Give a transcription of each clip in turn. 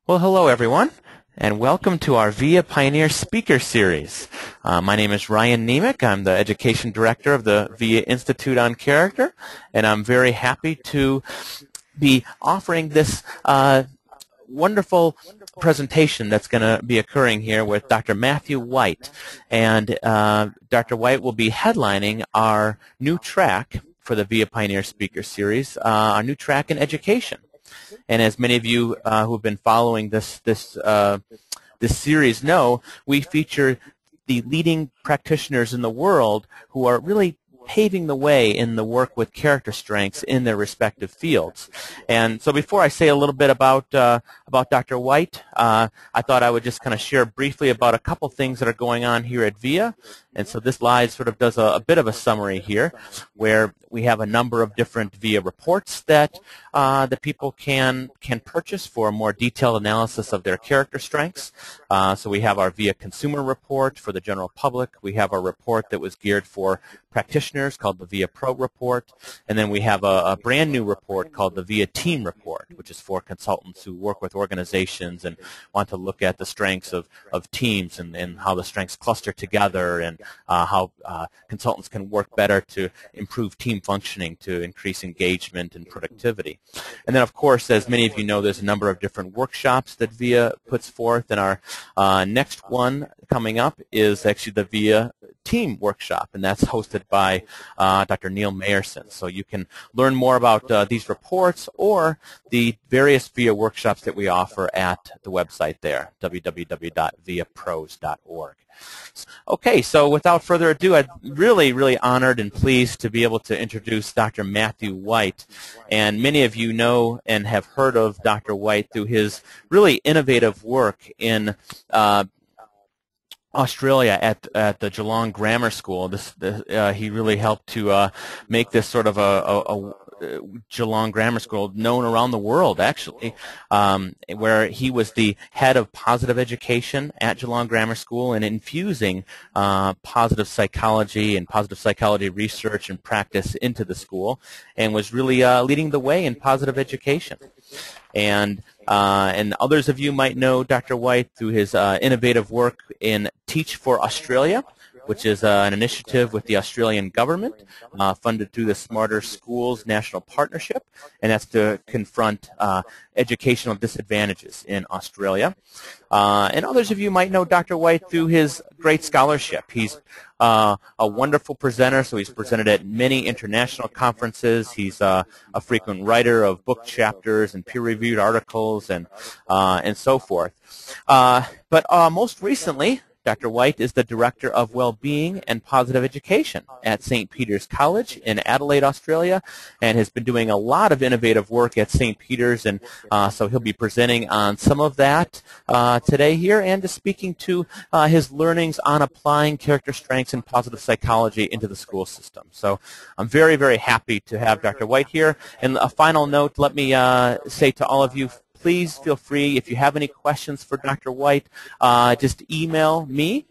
Well, hello everyone, and welcome to our VIA Pioneer Speaker Series. My name is Ryan Nemec. I'm the Education Director of the VIA Institute on Character, and I'm very happy to be offering this wonderful presentation that's going to be occurring here with Dr. Mathew White. And Dr. White will be headlining our new track for the VIA Pioneer Speaker Series, our new track in education. And as many of you who have been following this series know, we feature the leading practitioners in the world who are really paving the way in the work with character strengths in their respective fields. And so before I say a little bit about Dr. White, I thought I would just kind of share briefly about a couple things that are going on here at VIA. And so this slide sort of does a bit of a summary here, where we have a number of different VIA reports that people can purchase for a more detailed analysis of their character strengths. So we have our VIA Consumer Report for the general public. We have a report that was geared for practitioners called the VIA Pro Report. And then we have a brand new report called the VIA Team Report, which is for consultants who work with organizations and want to look at the strengths of teams and how the strengths cluster together and how consultants can work better to improve team functioning, to increase engagement and productivity. And then, of course, as many of you know, there's a number of different workshops that VIA puts forth, and our next one coming up is actually the VIA Team Workshop, and that's hosted by Dr. Neil Mayerson. So you can learn more about these reports or the various VIA workshops that we offer at the website there, www.viapros.org. Okay, so without further ado, I'm really honored and pleased to be able to introduce Dr. Mathew White. And many of you know and have heard of Dr. White through his really innovative work in Australia at the Geelong Grammar School. He really helped to make this sort of a Geelong Grammar School known around the world, actually, where he was the head of positive education at Geelong Grammar School and infusing positive psychology and positive psychology research and practice into the school, and was really leading the way in positive education. And others of you might know Dr. White through his innovative work in Teach for Australia, which is an initiative with the Australian government funded through the Smarter Schools National Partnership, and that's to confront educational disadvantages in Australia. And others of you might know Dr. White through his great scholarship. He's a wonderful presenter, so he's presented at many international conferences. He's a frequent writer of book chapters and peer-reviewed articles and so forth. But most recently, Dr. White is the Director of Wellbeing and Positive Education at St. Peter's College in Adelaide, Australia, and has been doing a lot of innovative work at St. Peter's, and so he'll be presenting on some of that today here, and just speaking to his learnings on applying character strengths and positive psychology into the school system. So I'm very happy to have Dr. White here. And a final note, let me say to all of you, please feel free, if you have any questions for Dr. White, just email me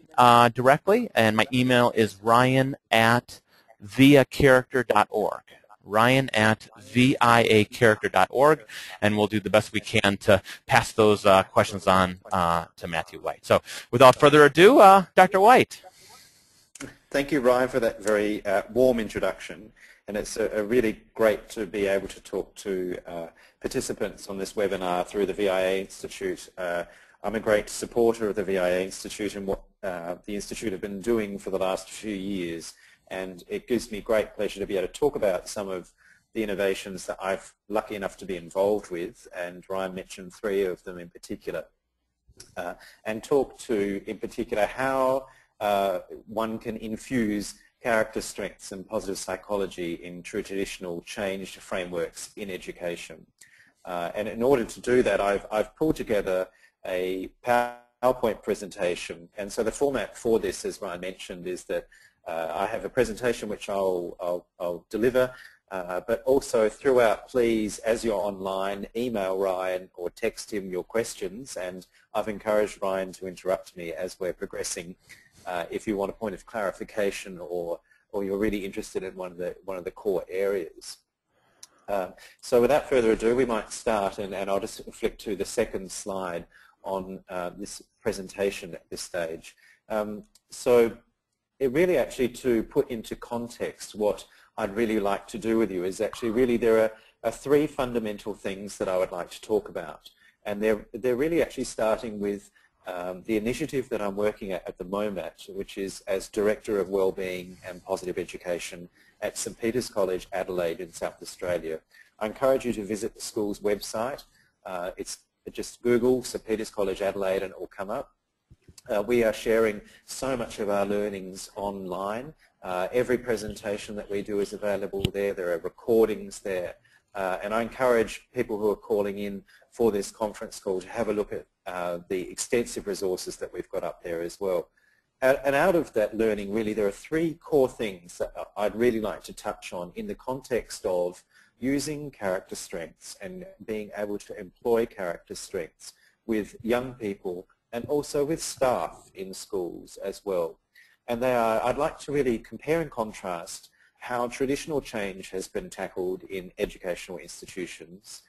directly, and my email is ryan@viacharacter.org. ryan@viacharacter.org, and we'll do the best we can to pass those questions on to Mathew White. So without further ado, Dr. White. Thank you, Ryan, for that very warm introduction. And it's really great to be able to talk to participants on this webinar through the VIA Institute. I'm a great supporter of the VIA Institute and what the Institute have been doing for the last few years. And it gives me great pleasure to be able to talk about some of the innovations that I've lucky enough to be involved with. And Ryan mentioned 3 of them in particular. And talk to, in particular, how one can infuse character strengths and positive psychology in true traditional change frameworks in education. And in order to do that, I've pulled together a PowerPoint presentation. And so the format for this, as Ryan mentioned, is that I have a presentation which I'll deliver, but also throughout, please, as you're online, email Ryan or text him your questions. And I've encouraged Ryan to interrupt me as we're progressing if you want a point of clarification or you're really interested in one of the core areas. So without further ado, we might start, and I'll just flick to the second slide on this presentation at this stage. So it really actually, to put into context what I'd really like to do with you, is actually really there are three fundamental things that I would like to talk about. And they're really actually starting with the initiative that I'm working at the moment, which is as Director of Wellbeing and Positive Education at St Peter's College, Adelaide in South Australia. I encourage you to visit the school's website. It's just Google St Peter's College, Adelaide, and it will come up. We are sharing so much of our learnings online. Every presentation that we do is available there. There are recordings there. And I encourage people who are calling in for this conference call to have a look at the extensive resources that we've got up there as well. And out of that learning, really, there are three core things that I'd really like to touch on in the context of using character strengths and being able to employ character strengths with young people and also with staff in schools as well. And they are, I'd like to really compare and contrast how traditional change has been tackled in educational institutions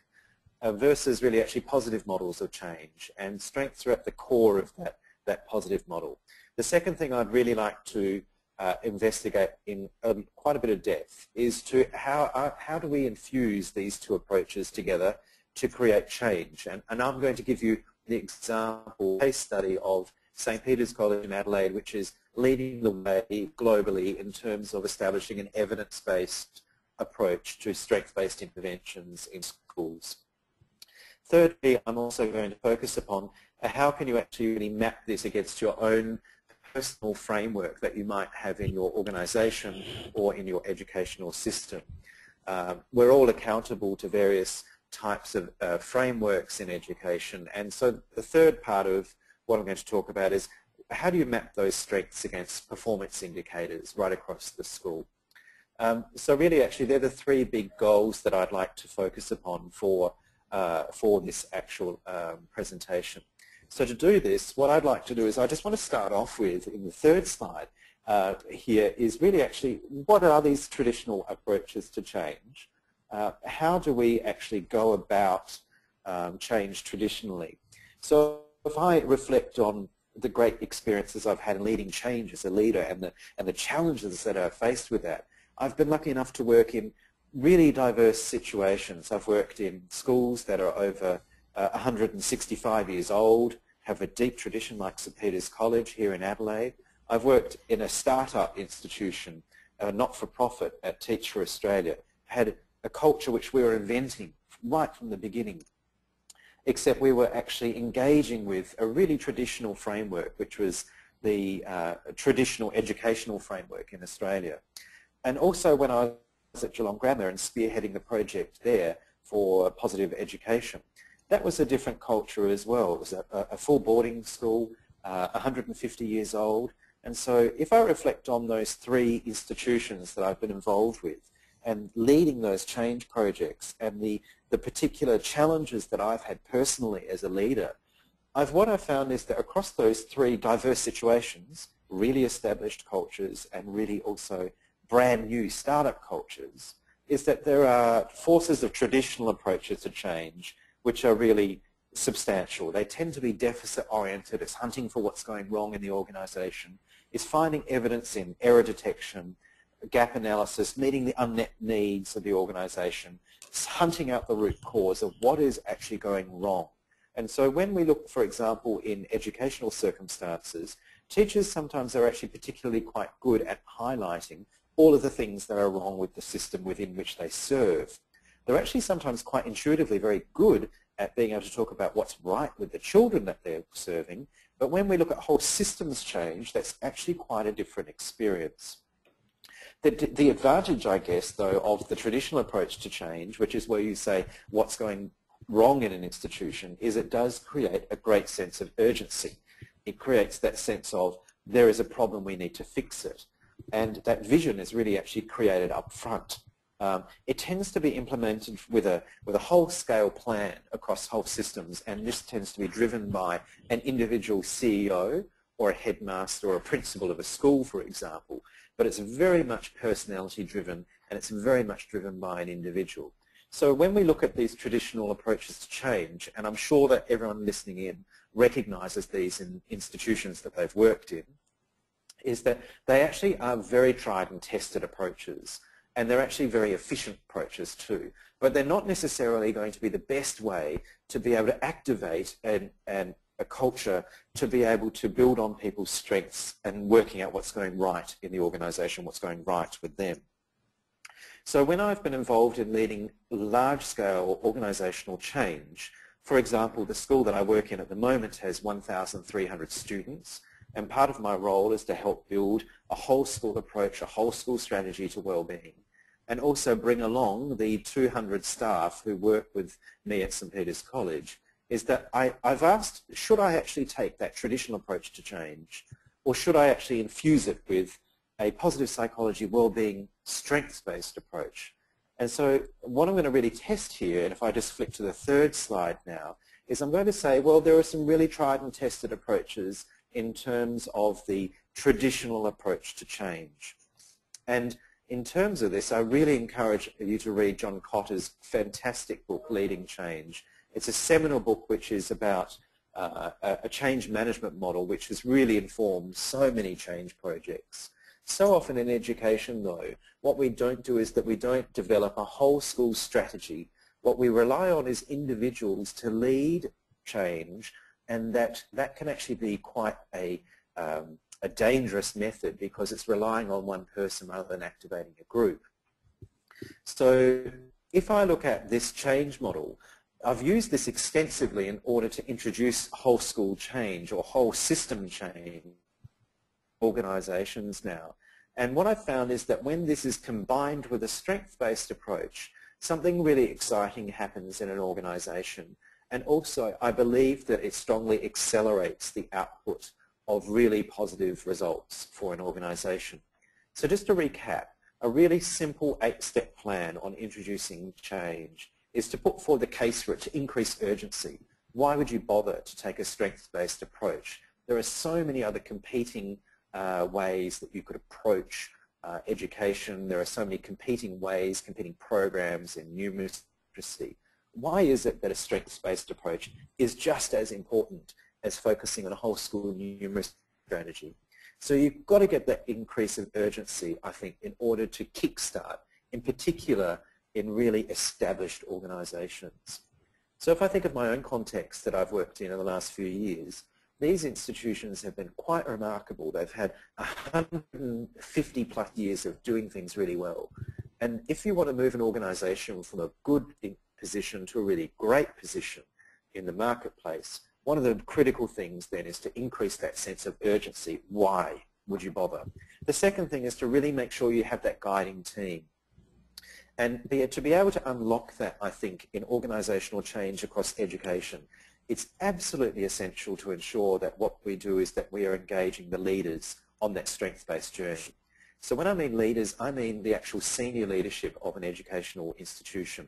versus really actually positive models of change, and strengths are at the core of that positive model. The second thing I'd really like to investigate in quite a bit of depth is to how do we infuse these two approaches together to create change. And I'm going to give you the example case study of St Peter's College in Adelaide, which is leading the way globally in terms of establishing an evidence-based approach to strength-based interventions in schools. Thirdly, I'm also going to focus upon how can you actually really map this against your own personal framework that you might have in your organization or in your educational system. We're all accountable to various types of frameworks in education, and so the third part of what I'm going to talk about is how do you map those strengths against performance indicators right across the school. So really actually they're the three big goals that I'd like to focus upon for this actual presentation. So to do this, what I'd like to do is I just want to start off with, in the third slide here, is really actually what are these traditional approaches to change? How do we actually go about change traditionally? So if I reflect on the great experiences I've had in leading change as a leader and the challenges that are faced with that, I've been lucky enough to work in really diverse situations. I've worked in schools that are over 165 years old, have a deep tradition like St Peter's College here in Adelaide. I've worked in a startup institution, not-for-profit at Teach for Australia, had a culture which we were inventing right from the beginning, except we were actually engaging with a really traditional framework, which was the traditional educational framework in Australia. And also when I was at Geelong Grammar and spearheading the project there for positive education, that was a different culture as well. It was a full boarding school, 150 years old. And so if I reflect on those three institutions that I've been involved with and leading those change projects and the particular challenges that I've had personally as a leader, what I've found is that across those three diverse situations, really established cultures and really also brand new startup cultures, is that there are forces of traditional approaches to change which are really substantial. They tend to be deficit-oriented. It's hunting for what's going wrong in the organization. It's finding evidence in error detection, gap analysis, meeting the unmet needs of the organization. It's hunting out the root cause of what is actually going wrong. And so when we look, for example, in educational circumstances, teachers sometimes are actually particularly quite good at highlighting all of the things that are wrong with the system within which they serve. They're actually sometimes quite intuitively very good at being able to talk about what's right with the children that they're serving, but when we look at whole systems change, that's actually quite a different experience. The advantage, I guess, though, of the traditional approach to change, which is where you say what's going wrong in an institution, is it does create a great sense of urgency. It creates that sense of there is a problem, we need to fix it. And that vision is really actually created up front. It tends to be implemented with a whole-scale plan across whole systems, and this tends to be driven by an individual CEO or a headmaster or a principal of a school, for example. But it's very much personality-driven, and it's very much driven by an individual. So when we look at these traditional approaches to change, and I'm sure that everyone listening in recognizes these in institutions that they've worked in, is that they actually are very tried and tested approaches, and they're actually very efficient approaches too. But they're not necessarily going to be the best way to be able to activate a culture to be able to build on people's strengths and working out what's going right in the organization, what's going right with them. So when I've been involved in leading large-scale organizational change, for example, the school that I work in at the moment has 1,300 students, and part of my role is to help build a whole school approach, a whole school strategy to wellbeing, and also bring along the 200 staff who work with me at St. Peter's College, is that I've asked, should I actually take that traditional approach to change, or should I actually infuse it with a positive psychology, wellbeing, strengths-based approach? And so what I'm going to really test here, and if I just flick to the third slide now, is I'm going to say, well, there are some really tried and tested approaches in terms of the traditional approach to change. And in terms of this, I really encourage you to read John Kotter's fantastic book, Leading Change. It's a seminal book which is about a change management model which has really informed so many change projects. So often in education, though, what we don't do is that we don't develop a whole school strategy. What we rely on is individuals to lead change, and that can actually be quite a dangerous method because it's relying on one person rather than activating a group. So if I look at this change model, I've used this extensively in order to introduce whole school change or whole system change organizations now. And what I've found is that when this is combined with a strength-based approach, something really exciting happens in an organization. And also, I believe that it strongly accelerates the output of really positive results for an organization. So just to recap, a really simple 8-step plan on introducing change is to put forward the case for it to increase urgency. Why would you bother to take a strengths-based approach? There are so many other competing ways that you could approach education. There are so many competing ways, competing programs in numeracy. Why is it that a strengths-based approach is just as important as focusing on a whole school numeracy strategy? So you've got to get that increase of urgency, I think, in order to kickstart, in particular, in really established organizations. So if I think of my own context that I've worked in the last few years, these institutions have been quite remarkable. They've had 150 plus years of doing things really well. And if you want to move an organization from a good position to a really great position in the marketplace, one of the critical things then is to increase that sense of urgency. Why would you bother? The second thing is to really make sure you have that guiding team. And to be able to unlock that, I think, in organizational change across education, it's absolutely essential to ensure that what we do is that we are engaging the leaders on that strengths-based journey. So when I mean leaders, I mean the actual senior leadership of an educational institution.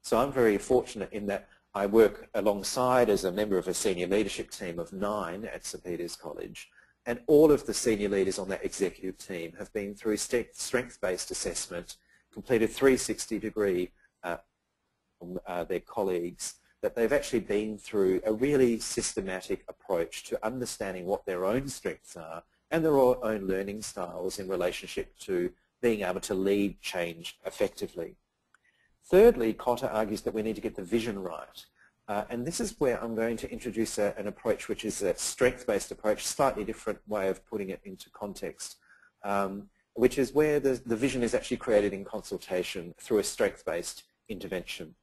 So I'm very fortunate in that I work alongside as a member of a senior leadership team of 9 at St. Peter's College, and all of the senior leaders on that executive team have been through strengths-based assessment, completed 360-degree their colleagues, that they've actually been through a really systematic approach to understanding what their own strengths are and their own learning styles in relationship to being able to lead change effectively. Thirdly, Kotter argues that we need to get the vision right. And this is where I'm going to introduce an approach which is a strength-based approach, slightly different way of putting it into context, which is where the vision is actually created in consultation through a strength-based intervention.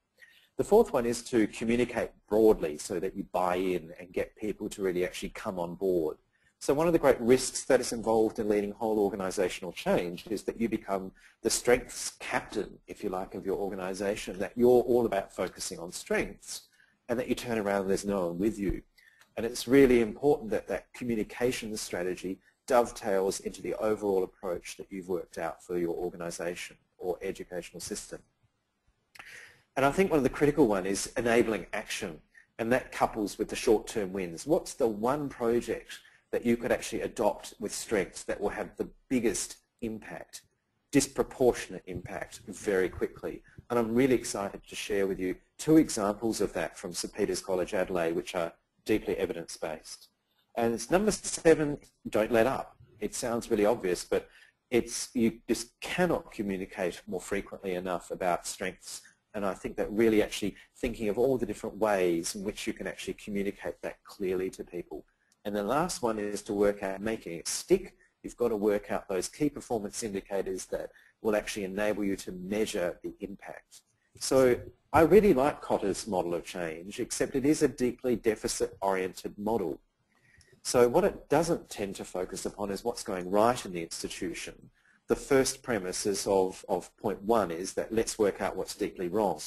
The fourth one is to communicate broadly so that you buy in and get people to really actually come on board. So one of the great risks that is involved in leading whole organizational change is that you become the strengths captain, if you like, of your organization, that you're all about focusing on strengths, and that you turn around and there's no one with you. And it's really important that that communication strategy dovetails into the overall approach that you've worked out for your organization or educational system. And I think one of the critical ones is enabling action, and that couples with the short-term wins. What's the one project that you could actually adopt with strengths that will have the biggest impact, disproportionate impact very quickly And I'm really excited to share with you 2 examples of that from St Peter's College, Adelaide, which are deeply evidence-based. And it's number 7, don't let up. It sounds really obvious, but you just cannot communicate more frequently enough about strengths. And I think that really actually thinking of all the different ways in which you can actually communicate that clearly to people. And the last one is to work out making it stick. You've got to work out those key performance indicators that will actually enable you to measure the impact. So I really like Kotter's model of change, except it is a deeply deficit-oriented model. So what it doesn't tend to focus upon is what's going right in the institution. The first premises of point 1 is that let's work out what's deeply wrong.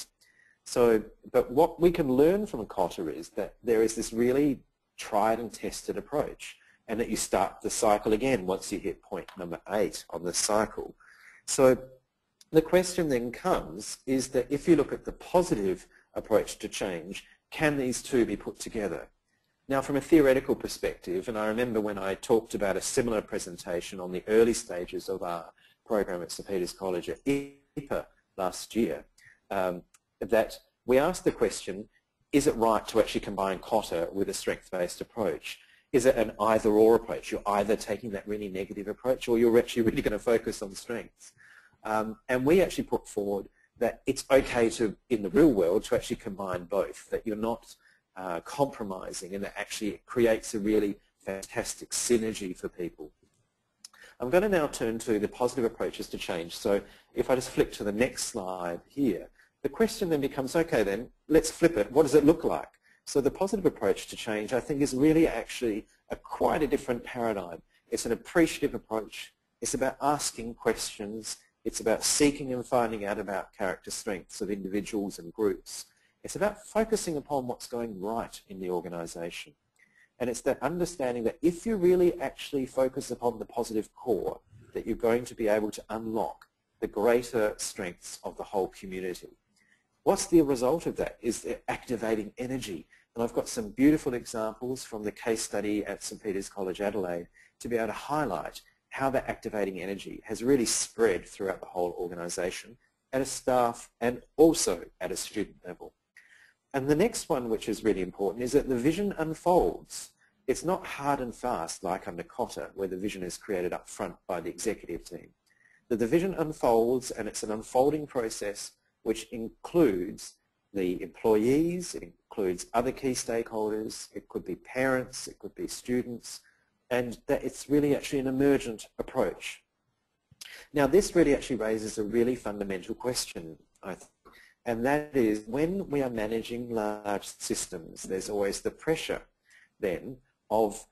So, but what we can learn from Kotter is that there is this really tried and tested approach, and that you start the cycle again once you hit point number 8 on the cycle. So the question then comes is that if you look at the positive approach to change, can these two be put together? Now, from a theoretical perspective, and I remember when I talked about a similar presentation on the early stages of our program at St Peter's College at IPA last year, that we asked the question, is it right to actually combine Kotter with a strength-based approach? Is it an either-or approach? You're either taking that really negative approach or you're actually really going to focus on strengths. And we actually put forward that it's okay to, in the real world, to actually combine both, that you're not compromising, and that actually it creates a really fantastic synergy for people. I'm going to now turn to the positive approaches to change. So if I just flick to the next slide here, the question then becomes, okay then, let's flip it. What does it look like? So the positive approach to change, I think, is really actually quite a different paradigm. It's an appreciative approach. It's about asking questions. It's about seeking and finding out about character strengths of individuals and groups. It's about focusing upon what's going right in the organization. And it's that understanding that if you really actually focus upon the positive core, that you're going to be able to unlock the greater strengths of the whole community. What's the result of that? Is activating energy. And I've got some beautiful examples from the case study at St Peter's College, Adelaide, to be able to highlight how that activating energy has really spread throughout the whole organization at a staff and also at a student level. And the next one, which is really important, is that the vision unfolds. It's not hard and fast like under Kotter, where the vision is created up front by the executive team. That the vision unfolds, and it's an unfolding process which includes the employees, it includes other key stakeholders, it could be parents, it could be students, and that it's really actually an emergent approach. Now this really actually raises a really fundamental question, I think. And that is, when we are managing large systems, there's always the pressure then of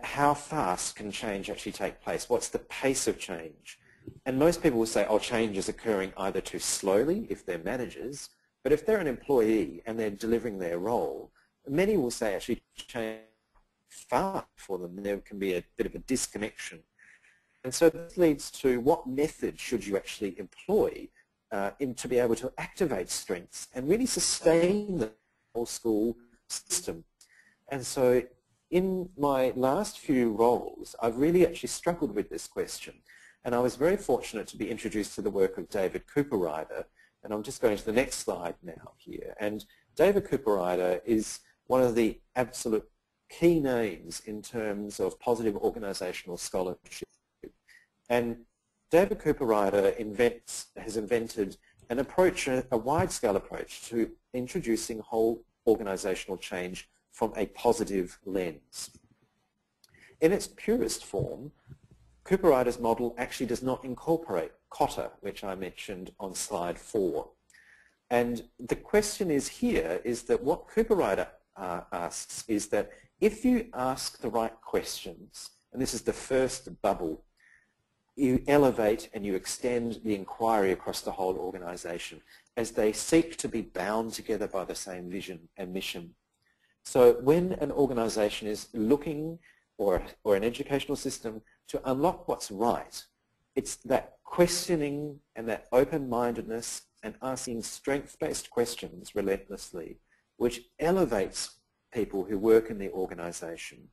how fast can change actually take place? What's the pace of change? And most people will say, oh, change is occurring either too slowly if they're managers, but if they're an employee and they're delivering their role, many will say actually change fast for them. There can be a bit of a disconnection. And so this leads to what method should you actually employ to be able to activate strengths and really sustain the whole school system. And so in my last few roles, I've really actually struggled with this question. And I was very fortunate to be introduced to the work of David Cooper-Ryder. And I'm just going to the next slide now here. And David Cooper-Ryder is one of the absolute key names in terms of positive organizational scholarship. And David Cooper-Ryder has invented an approach, a wide-scale approach to introducing whole organizational change from a positive lens. In its purest form, Cooper-Ryder's model actually does not incorporate Kotter, which I mentioned on slide 4. And the question is here is that what Cooper-Ryder asks is that if you ask the right questions, and this is the first bubble, you elevate and you extend the inquiry across the whole organization as they seek to be bound together by the same vision and mission. So when an organization is looking, or an educational system, to unlock what's right, it's that questioning and that open-mindedness and asking strength-based questions relentlessly, which elevates people who work in the organization.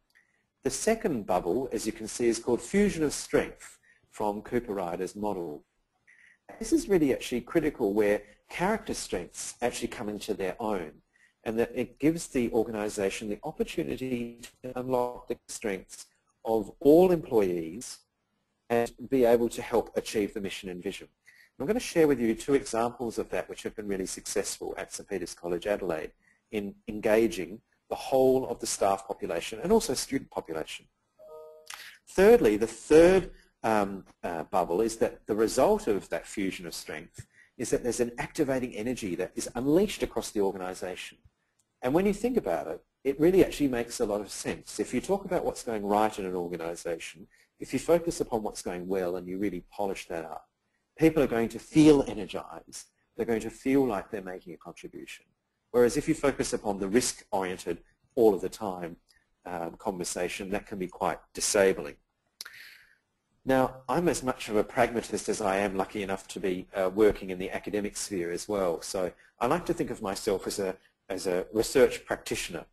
The second bubble, as you can see, is called fusion of strength from Cooper-Ryder's model. This is really actually critical, where character strengths actually come into their own, and that it gives the organization the opportunity to unlock the strengths of all employees and be able to help achieve the mission and vision. I'm going to share with you 2 examples of that which have been really successful at St Peter's College Adelaide in engaging the whole of the staff population and also student population. Thirdly, the third bubble is that the result of that fusion of strength is that there's an activating energy that is unleashed across the organization. And when you think about it, it really actually makes a lot of sense. If you talk about what's going right in an organization, if you focus upon what's going well and you really polish that up, people are going to feel energized. They're going to feel like they're making a contribution. Whereas if you focus upon the risk-oriented all of the time conversation, that can be quite disabling. Now, I'm as much of a pragmatist as I am lucky enough to be working in the academic sphere as well. So I like to think of myself as a research practitioner.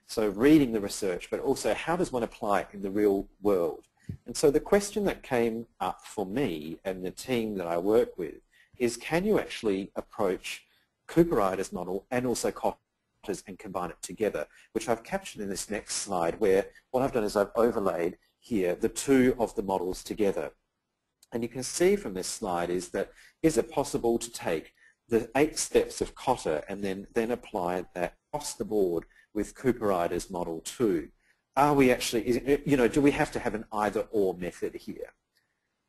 So reading the research, but also how does one apply it in the real world? And so the question that came up for me and the team that I work with is, can you actually approach Cooper-Ryder's model and also Kotter's and combine it together, which I've captured in this next slide, where what I've done is I've overlaid here the 2 of the models together. And you can see from this slide is that, is it possible to take the 8 steps of Kotter and then apply that across the board with Cooper-Ryder's model too? Are we actually, do we have to have an either-or method here?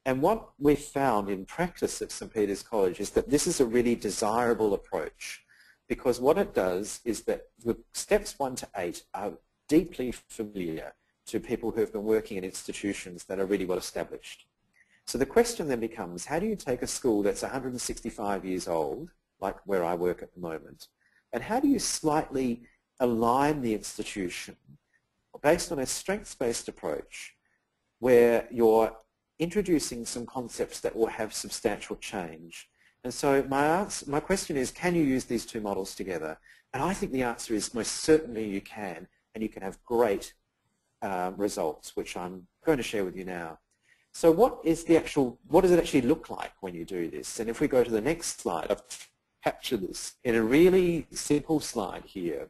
And what we've found in practice at St Peter's College is that this is a really desirable approach, because what it does is that the steps 1 to 8 are deeply familiar to people who have been working in institutions that are really well established. So the question then becomes, how do you take a school that's 165 years old, like where I work at the moment, and how do you slightly align the institution based on a strengths-based approach where you're introducing some concepts that will have substantial change? And so my question is, can you use these 2 models together? And I think the answer is most certainly you can, and you can have great results, which I'm going to share with you now. So what does it actually look like when you do this? And if we go to the next slide, I've captured this in a really simple slide here,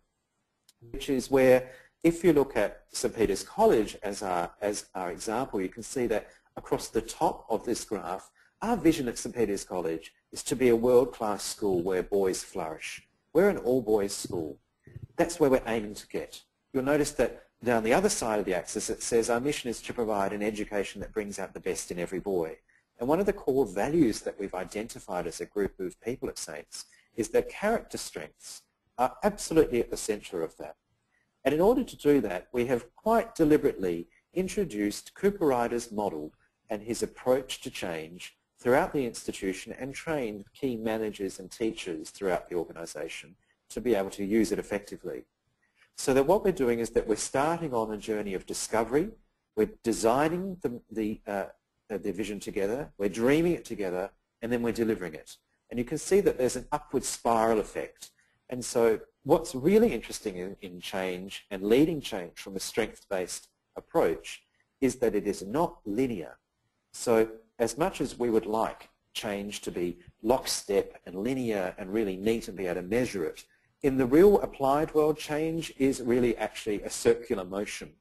which is where, if you look at St Peter's College as our example, you can see that across the top of this graph, our vision at St Peter's College is to be a world-class school where boys flourish. We're an all-boys school. That's where we're aiming to get. You'll notice that down the other side of the axis it says our mission is to provide an education that brings out the best in every boy. And one of the core values that we've identified as a group of people at Saints is that character strengths are absolutely at the centre of that. And in order to do that, we have quite deliberately introduced Cooper-Ryder's model and his approach to change throughout the institution and trained key managers and teachers throughout the organisation to be able to use it effectively. So that what we're doing is that we're starting on a journey of discovery, we're designing the vision together, we're dreaming it together, and then we're delivering it. And you can see that there's an upward spiral effect. And so what's really interesting in change and leading change from a strengths-based approach is that it is not linear. So as much as we would like change to be lockstep and linear and really neat and be able to measure it, in the real applied world, change is really actually a circular motion.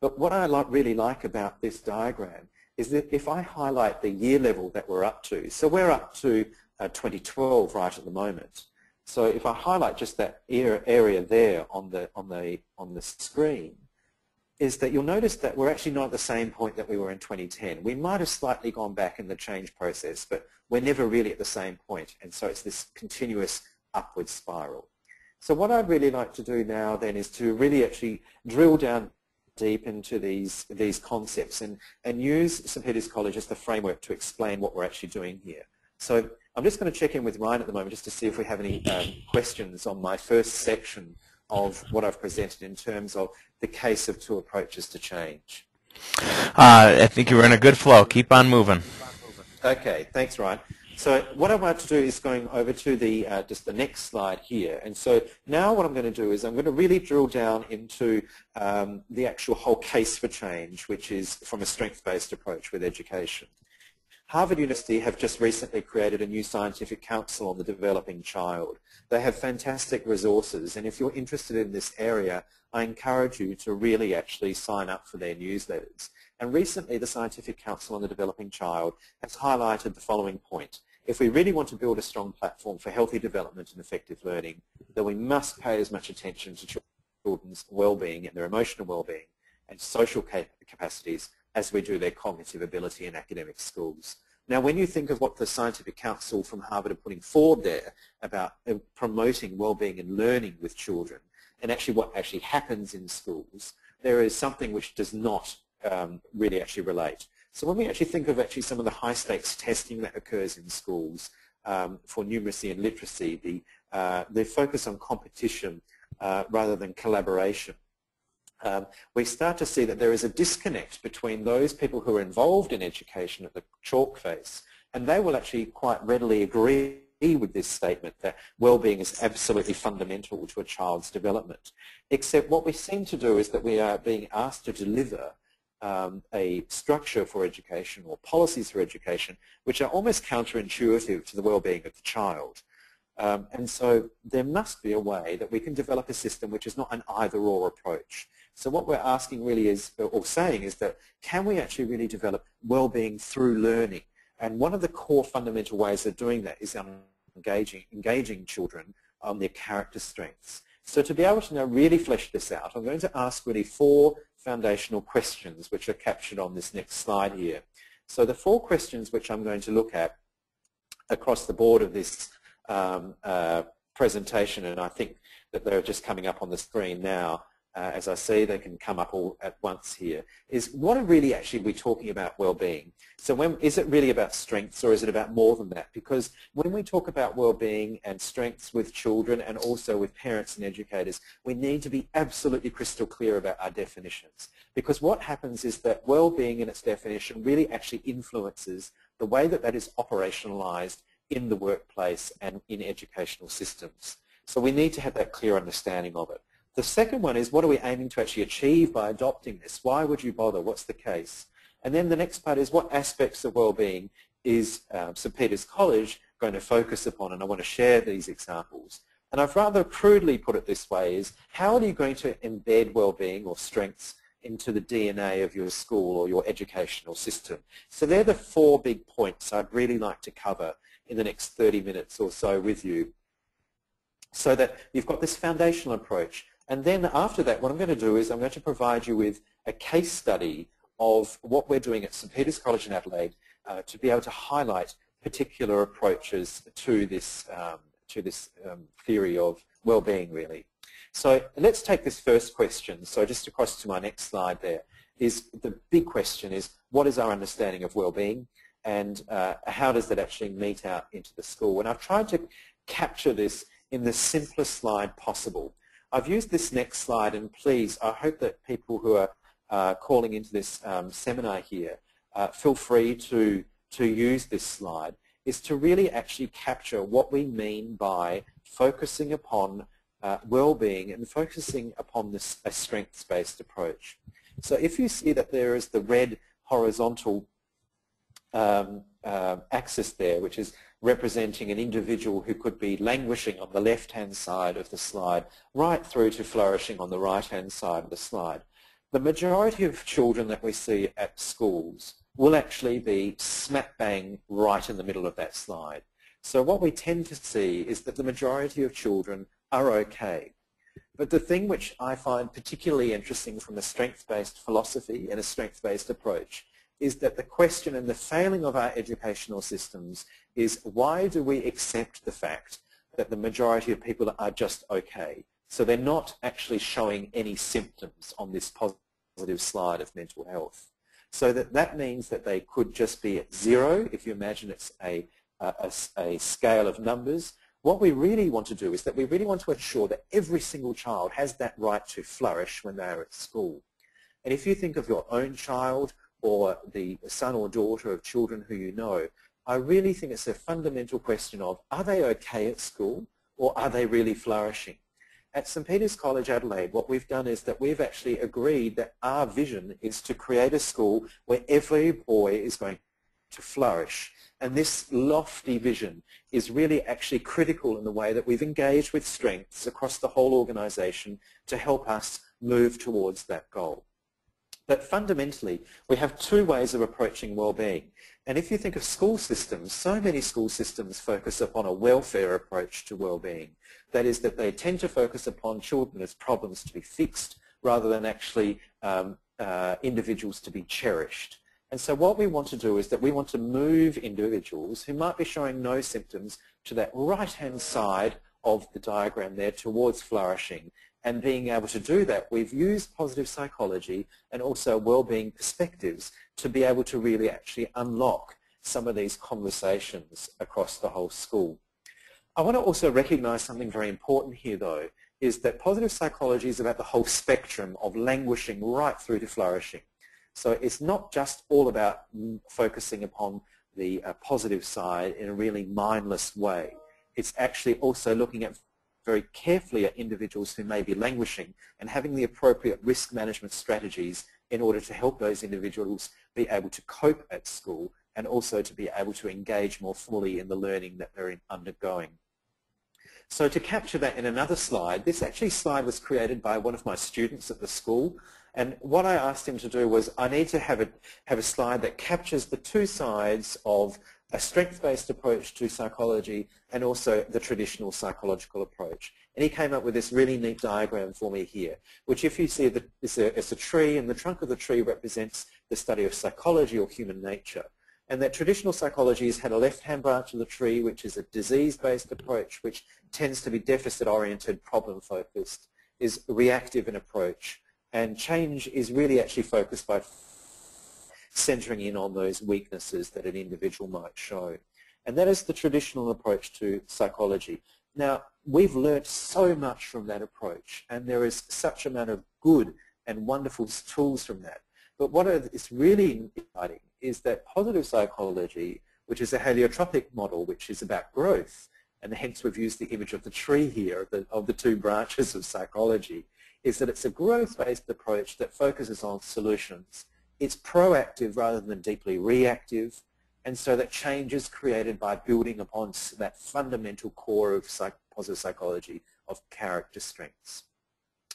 But what I really like about this diagram is that if I highlight the year level that we're up to, so we're up to 2012 right at the moment. So if I highlight just that area there on the screen, is that you'll notice that we're actually not at the same point that we were in 2010. We might have slightly gone back in the change process, but we're never really at the same point. And so it's this continuous upward spiral. So what I'd really like to do now then is to really actually drill down deep into these concepts and use St Peter's College as the framework to explain what we're actually doing here. So I'm just going to check in with Ryan at the moment just to see if we have any questions on my first section of what I've presented in terms of the case of 2 approaches to change. I think you're in a good flow. Keep on moving. Okay, thanks, Ryan. So what I want to do is going over to the just the next slide here. And so now what I'm going to do is I'm going to really drill down into the actual whole case for change, which is from a strength-based approach with education. Harvard University have just recently created a new scientific council on the developing child. They have fantastic resources, and if you're interested in this area, I encourage you to really actually sign up for their newsletters. And recently, the Scientific Council on the Developing Child has highlighted the following point. If we really want to build a strong platform for healthy development and effective learning, then we must pay as much attention to children's well-being and their emotional well-being and social capacities as we do their cognitive ability in academic schools. Now, when you think of what the Scientific Council from Harvard are putting forward there about promoting well-being and learning with children, and actually what actually happens in schools, there is something which does not really actually relate. So when we actually think of actually some of the high-stakes testing that occurs in schools for numeracy and literacy, the focus on competition rather than collaboration, we start to see that there is a disconnect between those people who are involved in education at the chalk face, and they will actually quite readily agree with this statement that well-being is absolutely fundamental to a child's development. Except what we seem to do is that we are being asked to deliver a structure for education or policies for education which are almost counterintuitive to the well-being of the child. And so there must be a way that we can develop a system which is not an either-or approach. So what we're asking really is, or saying is that, can we actually really develop well-being through learning? And one of the core fundamental ways of doing that is engaging children on their character strengths. So to be able to now really flesh this out, I'm going to ask really 4 foundational questions which are captured on this next slide here. So the 4 questions which I'm going to look at across the board of this presentation, and I think that they're just coming up on the screen now. As I see, they can come up all at once here, is what are really actually we talking about well-being? So is it really about strengths, or is it about more than that? Because when we talk about well-being and strengths with children and also with parents and educators, we need to be absolutely crystal clear about our definitions. Because what happens is that well-being in its definition really actually influences the way that that is operationalized in the workplace and in educational systems. So we need to have that clear understanding of it. The second one is, what are we aiming to actually achieve by adopting this? Why would you bother? What's the case? And then the next part is, what aspects of well-being is St. Peter's College going to focus upon? And I want to share these examples. And I've rather crudely put it this way, is how are you going to embed well-being or strengths into the DNA of your school or your educational system? So they're the 4 big points I'd really like to cover in the next 30 minutes or so with you, so that you've got this foundational approach. And then after that, what I'm going to do is I'm going to provide you with a case study of what we're doing at St. Peter's College in Adelaide to be able to highlight particular approaches to this theory of well-being, really. So let's take this first question. So just across to my next slide there, is the big question is, what is our understanding of well-being, and how does that actually meet out into the school? And I've tried to capture this in the simplest slide possible. I've used this next slide, and please, I hope that people who are calling into this seminar here feel free to use this slide, is to really actually capture what we mean by focusing upon well-being and focusing upon this a strengths-based approach. So if you see that there is the red horizontal axis there, which is representing an individual who could be languishing on the left-hand side of the slide, right through to flourishing on the right-hand side of the slide. The majority of children that we see at schools will actually be smack bang right in the middle of that slide. So what we tend to see is that the majority of children are okay. But the thing which I find particularly interesting from a strengths-based philosophy and a strengths-based approach is that the question and the failing of our educational systems is, why do we accept the fact that the majority of people are just okay? So they're not actually showing any symptoms on this positive slide of mental health. So that means that they could just be at 0, if you imagine it's a scale of numbers. What we really want to do is that we really want to ensure that every single child has that right to flourish when they're at school. And if you think of your own child, or the son or daughter of children who you know, I really think it's a fundamental question of, are they okay at school, or are they really flourishing? At St. Peter's College Adelaide, what we've done is that we've actually agreed that our vision is to create a school where every boy is going to flourish. And this lofty vision is really actually critical in the way that we've engaged with strengths across the whole organization to help us move towards that goal. But fundamentally, we have two ways of approaching well-being. And if you think of school systems, so many school systems focus upon a welfare approach to well-being. That is, that they tend to focus upon children as problems to be fixed rather than actually individuals to be cherished. And so what we want to do is that we want to move individuals who might be showing no symptoms to that right-hand side of the diagram there towards flourishing. And being able to do that, we've used positive psychology and also well-being perspectives to be able to really actually unlock some of these conversations across the whole school. I want to also recognize something very important here, though, is that positive psychology is about the whole spectrum of languishing right through to flourishing. So it's not just all about focusing upon the positive side in a really mindless way. It's actually also looking at very carefully at individuals who may be languishing and having the appropriate risk management strategies in order to help those individuals be able to cope at school and also to be able to engage more fully in the learning that they're undergoing. So to capture that in another slide, this actually slide was created by one of my students at the school, and what I asked him to do was I need to have a slide that captures the two sides of a strength-based approach to psychology and also the traditional psychological approach. And he came up with this really neat diagram for me here, which if you see it's a tree, and the trunk of the tree represents the study of psychology or human nature. And that traditional psychology has had a left-hand branch of the tree, which is a disease-based approach, which tends to be deficit-oriented, problem-focused, is reactive in approach. And change is really actually focused by centering in on those weaknesses that an individual might show. And that is the traditional approach to psychology. Now, we've learnt so much from that approach, and there is such amount of good and wonderful tools from that. But what is really exciting is that positive psychology, which is a heliotropic model, which is about growth, and hence we've used the image of the tree here, of the two branches of psychology, is that it's a growth-based approach that focuses on solutions. It's proactive rather than deeply reactive, and so that change is created by building upon that fundamental core of positive psychology of character strengths.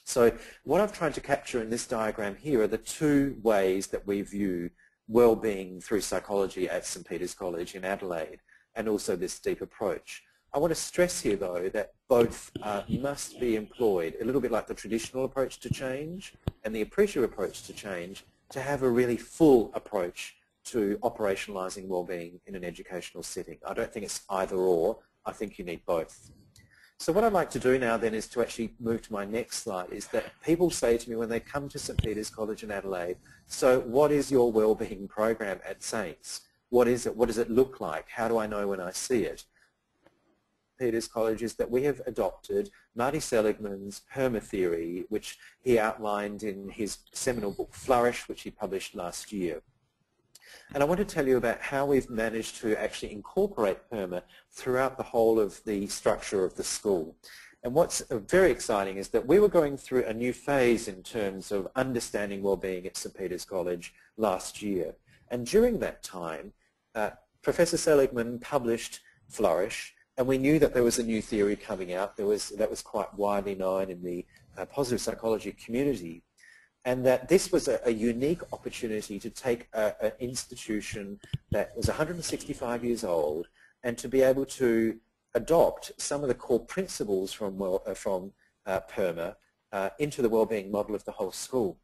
So what I've tried to capture in this diagram here are the two ways that we view well-being through psychology at St. Peter's College in Adelaide, and also this deep approach. I want to stress here, though, that both must be employed, a little bit like the traditional approach to change and the appreciative approach to change, to have a really full approach to operationalizing well-being in an educational setting. I don't think it's either or. I think you need both. So what I'd like to do now then is to actually move to my next slide, is that people say to me when they come to St. Peter's College in Adelaide, so what is your well-being program at Saints? What is it? What does it look like? How do I know when I see it? Peter's College is that we have adopted Marty Seligman's PERMA theory, which he outlined in his seminal book Flourish, which he published last year. And I want to tell you about how we've managed to actually incorporate PERMA throughout the whole of the structure of the school. And what's very exciting is that we were going through a new phase in terms of understanding well-being at St. Peter's College last year. And during that time, Professor Seligman published Flourish, and we knew that there was a new theory coming out that was quite widely known in the positive psychology community, and that this was a unique opportunity to take an institution that was 165 years old and to be able to adopt some of the core principles from PERMA into the wellbeing model of the whole school.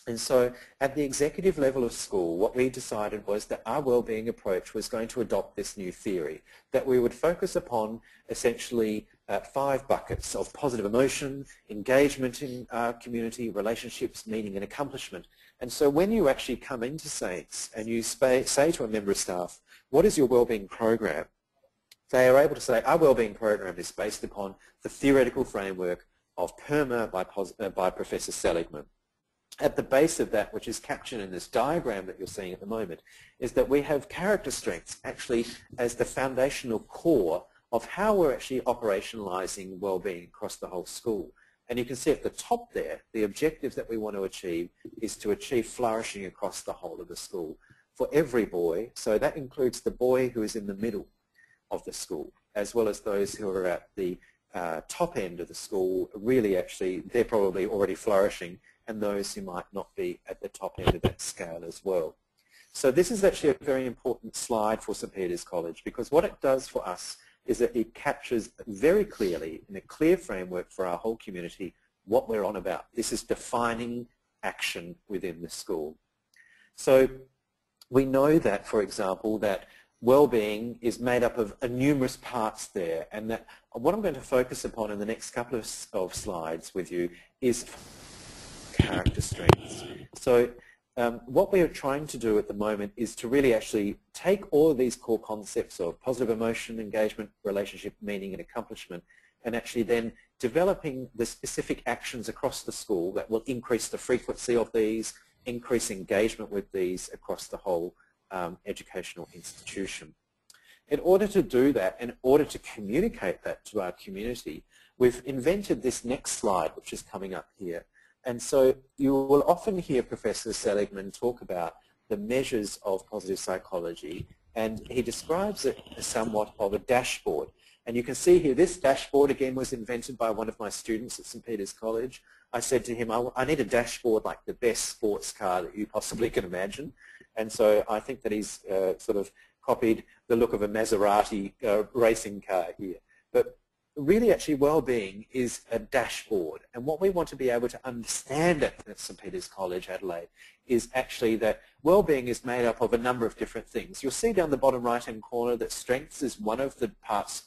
And so at the executive level of school, what we decided was that our wellbeing approach was going to adopt this new theory, that we would focus upon essentially 5 buckets of positive emotion, engagement in our community, relationships, meaning and accomplishment. And so when you actually come into Saints and you say to a member of staff, what is your wellbeing program? They are able to say, our wellbeing program is based upon the theoretical framework of PERMA by Professor Seligman. At the base of that, which is captured in this diagram that you're seeing at the moment, is that we have character strengths actually as the foundational core of how we're actually operationalizing well-being across the whole school. And you can see at the top there, the objective that we want to achieve is to achieve flourishing across the whole of the school. for every boy. So that includes the boy who is in the middle of the school, as well as those who are at the top end of the school. Really, actually, they're probably already flourishing, and those who might not be at the top end of that scale as well. So this is actually a very important slide for St. Peter's College, because what it does for us is that it captures very clearly, in a clear framework for our whole community, what we're on about. This is defining action within the school. So we know that, for example, that wellbeing is made up of numerous parts there, and that what I'm going to focus upon in the next couple of slides with you is character strengths. So what we are trying to do at the moment is to really actually take all of these core concepts of positive emotion, engagement, relationship, meaning and accomplishment, and actually then developing the specific actions across the school that will increase the frequency of these, increase engagement with these across the whole educational institution. In order to do that, in order to communicate that to our community, we've invented this next slide, which is coming up here. And so you will often hear Professor Seligman talk about the measures of positive psychology, and he describes it as somewhat of a dashboard. And you can see here, this dashboard again was invented by one of my students at St. Peter's College. I said to him, I need a dashboard like the best sports car that you possibly can imagine. And so I think that he's sort of copied the look of a Maserati racing car here. But really, actually, well-being is a dashboard. And what we want to be able to understand at St. Peter's College, Adelaide, is actually that well-being is made up of a number of different things. You'll see down the bottom right-hand corner that strengths is one of the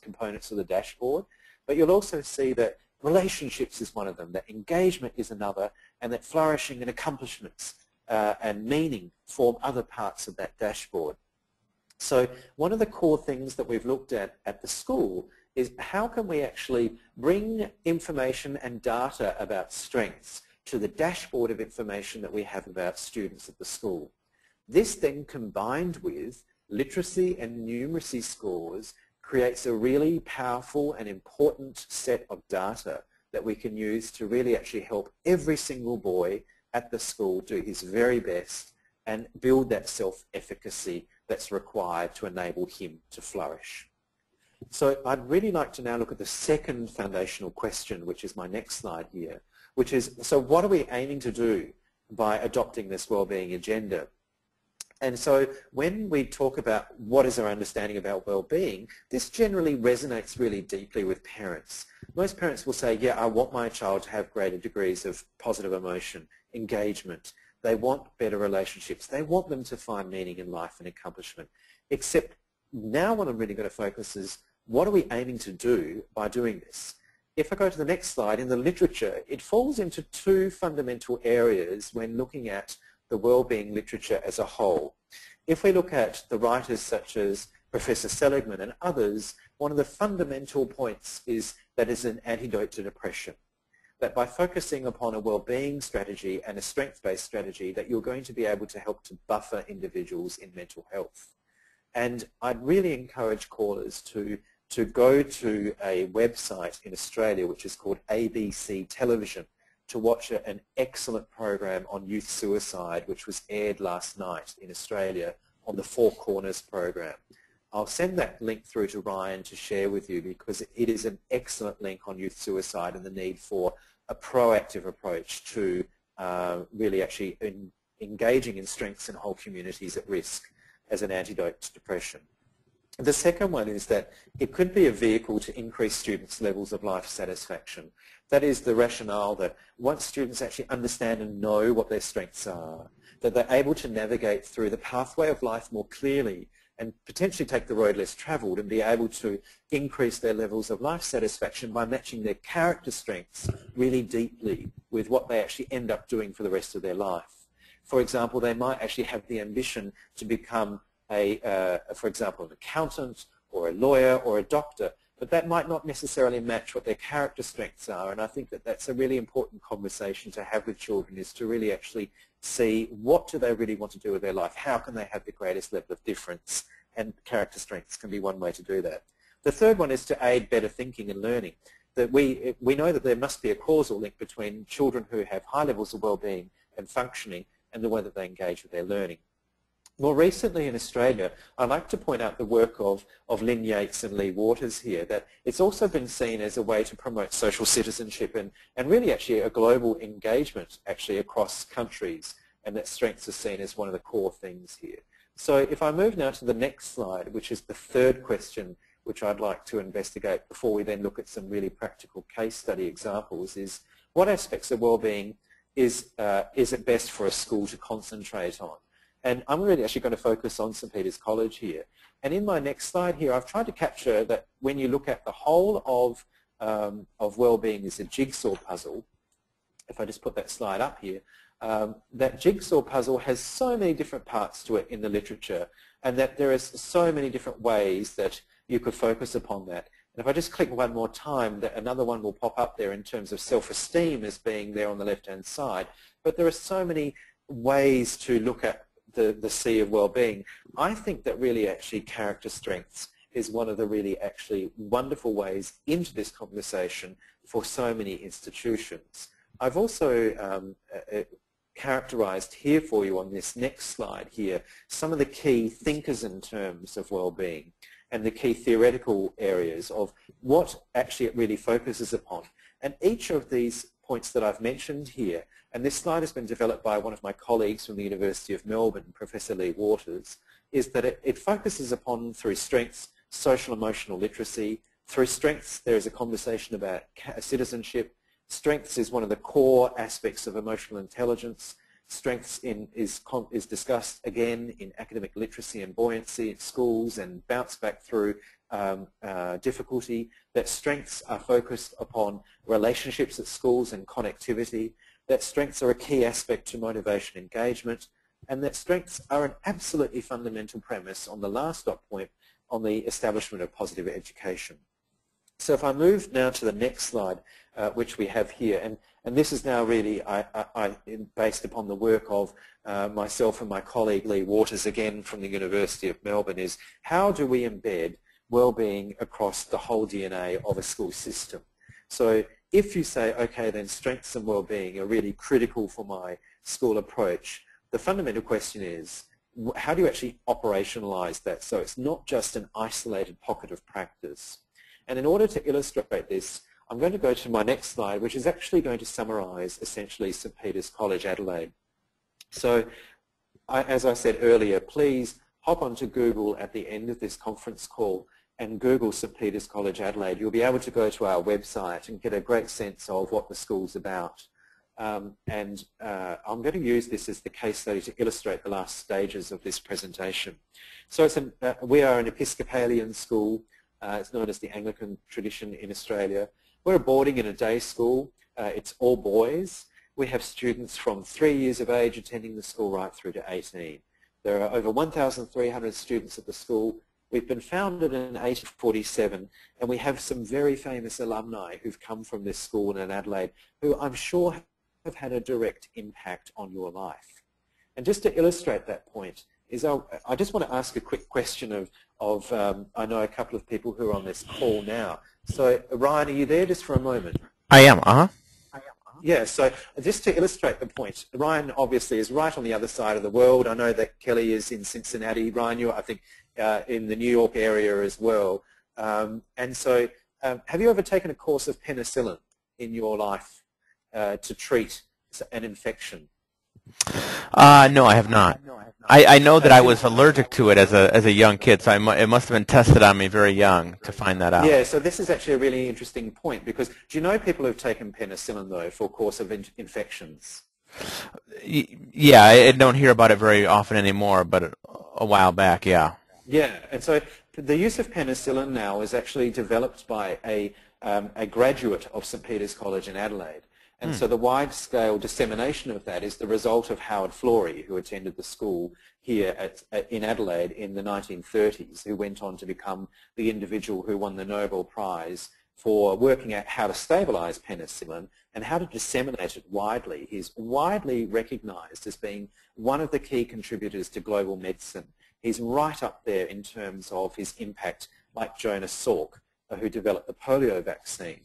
components of the dashboard, but you'll also see that relationships is one of them, that engagement is another, and that flourishing and accomplishments and meaning form other parts of that dashboard. So one of the core things that we've looked at the school is how can we actually bring information and data about strengths to the dashboard of information that we have about students at the school. This then, combined with literacy and numeracy scores, creates a really powerful and important set of data that we can use to really actually help every single boy at the school do his very best and build that self-efficacy that's required to enable him to flourish. So I'd really like to now look at the second foundational question, which is my next slide here, which is, so what are we aiming to do by adopting this wellbeing agenda? And so when we talk about what is our understanding about well-being, this generally resonates really deeply with parents. Most parents will say, yeah, I want my child to have greater degrees of positive emotion, engagement. They want better relationships. They want them to find meaning in life and accomplishment. Except now what I'm really going to focus is, what are we aiming to do by doing this? If I go to the next slide, in the literature, it falls into two fundamental areas when looking at the wellbeing literature as a whole. If we look at the writers such as Professor Seligman and others, one of the fundamental points is that it's an antidote to depression. That by focusing upon a wellbeing strategy and a strength-based strategy, that you're going to be able to help to buffer individuals in mental health. And I'd really encourage callers to go to a website in Australia which is called ABC Television to watch an excellent program on youth suicide which was aired last night in Australia on the Four Corners program. I'll send that link through to Ryan to share with you, because it is an excellent link on youth suicide and the need for a proactive approach to really actually engaging in strengths in whole communities at risk as an antidote to depression. The second one is that it could be a vehicle to increase students' levels of life satisfaction. That is the rationale that once students actually understand and know what their strengths are, that they're able to navigate through the pathway of life more clearly and potentially take the road less travelled and be able to increase their levels of life satisfaction by matching their character strengths really deeply with what they actually end up doing for the rest of their life. For example, they might actually have the ambition to become for example, an accountant or a lawyer or a doctor, but that might not necessarily match what their character strengths are. And I think that that's a really important conversation to have with children, is to really actually see what do they really want to do with their life, how can they have the greatest level of difference, and character strengths can be one way to do that. The third one is to aid better thinking and learning. That we know that there must be a causal link between children who have high levels of well-being and functioning and the way that they engage with their learning. More recently in Australia, I'd like to point out the work of Lynn Yates and Lee Waters here, that it's also been seen as a way to promote social citizenship and really actually a global engagement actually across countries, and that strengths are seen as one of the core things here. So if I move now to the next slide, which is the third question which I'd like to investigate before we then look at some really practical case study examples, is what aspects of wellbeing is it best for a school to concentrate on? And I'm really actually going to focus on St. Peter's College here. And in my next slide here, I've tried to capture that when you look at the whole of well-being as a jigsaw puzzle, if I just put that slide up here, that jigsaw puzzle has so many different parts to it in the literature, and that there is so many different ways that you could focus upon that. And if I just click one more time, that another one will pop up there in terms of self-esteem as being there on the left-hand side. But there are so many ways to look at the sea of well-being. I think that really actually character strengths is one of the really actually wonderful ways into this conversation for so many institutions. I've also characterized here for you on this next slide here some of the key thinkers in terms of well-being and the key theoretical areas of what actually it really focuses upon. And each of these points that I've mentioned here, and this slide has been developed by one of my colleagues from the University of Melbourne, Professor Lee Waters, is that it focuses upon, through strengths, social emotional literacy. Through strengths, there is a conversation about citizenship. Strengths is one of the core aspects of emotional intelligence. Strengths is discussed again in academic literacy and buoyancy in schools and bounce back through difficulty. That strengths are focused upon relationships at schools and connectivity. That strengths are a key aspect to motivation engagement. And that strengths are an absolutely fundamental premise on the last dot point on the establishment of positive education. So if I move now to the next slide, which we have here, and this is now really based upon the work of myself and my colleague Lee Waters, again from the University of Melbourne, is how do we embed well-being across the whole DNA of a school system? So if you say, okay, then strengths and well-being are really critical for my school approach, the fundamental question is, how do you actually operationalize that so it's not just an isolated pocket of practice? And in order to illustrate this, I'm going to go to my next slide, which is actually going to summarize essentially St. Peter's College, Adelaide. So as I said earlier, please hop onto Google at the end of this conference call and Google St. Peter's College, Adelaide. You'll be able to go to our website and get a great sense of what the school's about. I'm going to use this as the case study to illustrate the last stages of this presentation. So we are an Episcopalian school. It's known as the Anglican tradition in Australia. We're a boarding and a day school. It's all boys. We have students from 3 years of age attending the school right through to 18. There are over 1,300 students at the school. We've been founded in 1847, and we have some very famous alumni who've come from this school in Adelaide who I'm sure have had a direct impact on your life. And just to illustrate that point, I just want to ask a quick question of I know a couple of people who are on this call now. So Ryan, are you there just for a moment? I am, Yeah, so just to illustrate the point, Ryan obviously is right on the other side of the world. I know that Kelly is in Cincinnati. Ryan, you're, I think, in the New York area as well. And so have you ever taken a course of penicillin in your life to treat an infection? No, I have not. I know that I was allergic to it as a young kid, so it must have been tested on me very young to find that out. Yeah, so this is actually a really interesting point, because do you know people who've taken penicillin, though, for a course of infections? Yeah, I don't hear about it very often anymore, but a while back, yeah. Yeah, and so the use of penicillin now is actually developed by a graduate of St. Peter's College in Adelaide. And so the wide-scale dissemination of that is the result of Howard Florey, who attended the school here in Adelaide in the 1930s, who went on to become the individual who won the Nobel Prize for working out how to stabilize penicillin and how to disseminate it widely. He's widely recognized as being one of the key contributors to global medicine. He's right up there in terms of his impact, like Jonas Salk, who developed the polio vaccine.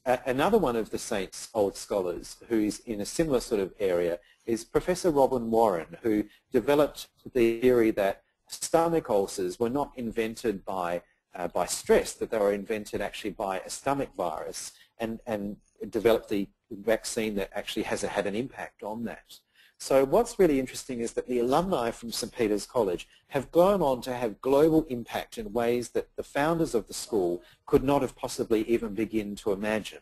another one of the Saints' old scholars who is in a similar sort of area is Professor Robin Warren, who developed the theory that stomach ulcers were not invented by stress, that they were invented actually by a stomach virus, and developed the vaccine that actually has had an impact on that. So what's really interesting is that the alumni from St. Peter's College have gone on to have global impact in ways that the founders of the school could not have possibly even begin to imagine.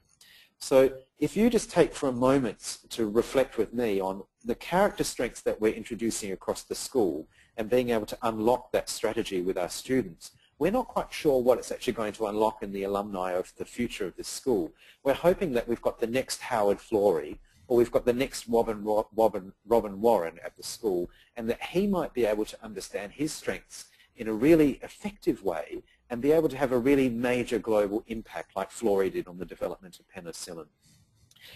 So if you just take for a moment to reflect with me on the character strengths that we're introducing across the school and being able to unlock that strategy with our students, we're not quite sure what it's actually going to unlock in the alumni of the future of this school. We're hoping that we've got the next Howard Florey, or we've got the next Robin Warren at the school, and that he might be able to understand his strengths in a really effective way and be able to have a really major global impact like Florey did on the development of penicillin.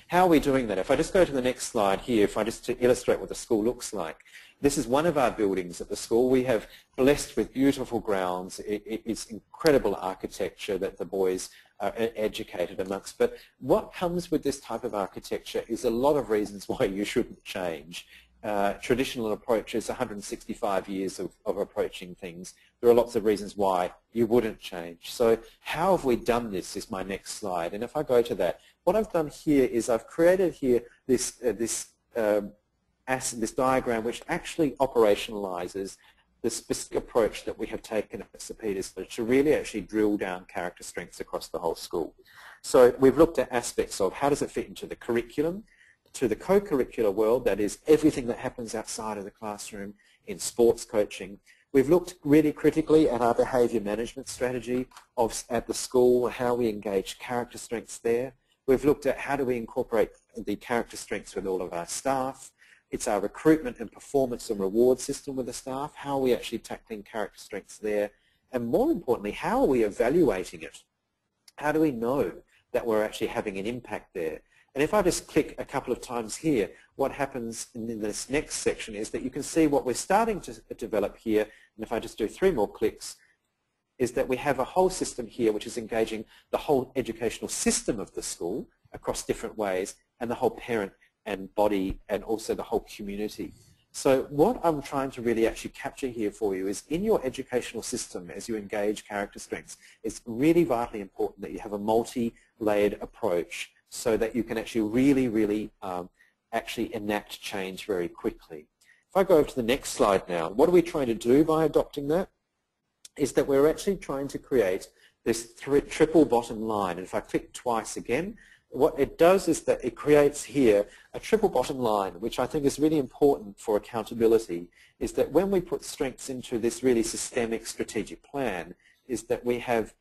How are we doing that? If I just go to the next slide here, if I just to illustrate what the school looks like. This is one of our buildings at the school. We have blessed with beautiful grounds. It's incredible architecture that the boys are educated amongst. But what comes with this type of architecture is a lot of reasons why you shouldn't change. Traditional approaches, 165 years of approaching things, there are lots of reasons why you wouldn't change. So how have we done this is my next slide. And if I go to that, what I've done here is I've created here this diagram which actually operationalizes the specific approach that we have taken at St. Peter's to really actually drill down character strengths across the whole school. So we've looked at aspects of how does it fit into the curriculum, to the co-curricular world, that is everything that happens outside of the classroom in sports coaching. We've looked really critically at our behaviour management strategy at the school, how we engage character strengths there. We've looked at how do we incorporate the character strengths with all of our staff. It's our recruitment and performance and reward system with the staff. How are we actually tackling character strengths there? And more importantly, how are we evaluating it? How do we know that we're actually having an impact there? And if I just click a couple of times here, what happens in this next section is that you can see what we're starting to develop here, and if I just do 3 more clicks, is that we have a whole system here which is engaging the whole educational system of the school across different ways, and the whole parent and body and also the whole community. So what I'm trying to really actually capture here for you is in your educational system as you engage character strengths, it's really vitally important that you have a multi-layered approach so that you can actually really actually enact change very quickly. If I go over to the next slide now, what are we trying to do by adopting that? Is that we're actually trying to create this triple bottom line. And if I click twice again, what it does is that it creates here a triple bottom line, which I think is really important for accountability, is that when we put strengths into this really systemic strategic plan, is that we have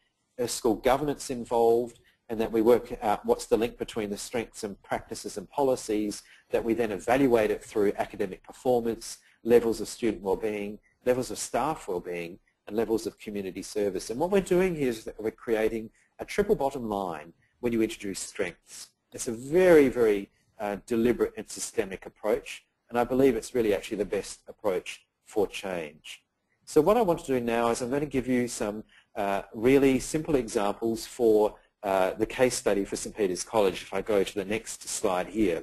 school governance involved, and that we work out what's the link between the strengths and practices and policies, that we then evaluate it through academic performance, levels of student wellbeing, levels of staff wellbeing, and levels of community service. And what we're doing here is that we're creating a triple bottom line when you introduce strengths. It's a very deliberate and systemic approach, and I believe it's really actually the best approach for change. So what I want to do now is I'm going to give you some really simple examples for the case study for St. Peter's College, if I go to the next slide here.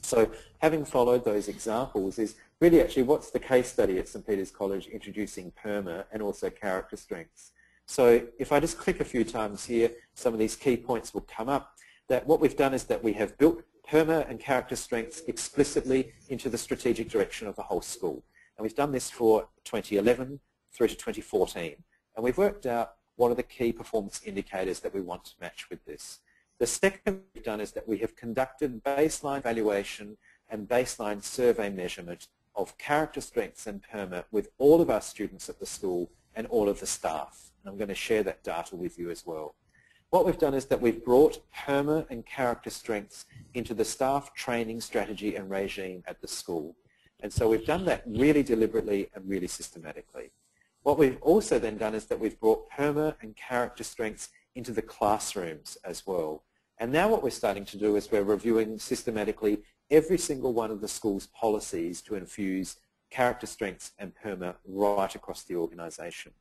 So having followed those examples is really actually what's the case study at St. Peter's College introducing PERMA and also character strengths. So if I just click a few times here, some of these key points will come up. That what we've done is that we have built PERMA and character strengths explicitly into the strategic direction of the whole school. And we've done this for 2011 through to 2014. And we've worked out what are the key performance indicators that we want to match with this. The second we've done is that we have conducted baseline evaluation and baseline survey measurement of character strengths and PERMA with all of our students at the school and all of the staff. And I'm going to share that data with you as well. What we've done is that we've brought PERMA and character strengths into the staff training strategy and regime at the school. And so we've done that really deliberately and really systematically. What we've also then done is that we've brought PERMA and character strengths into the classrooms as well. And now what we're starting to do is we're reviewing systematically every single one of the school's policies to infuse character strengths and PERMA right across the organisation.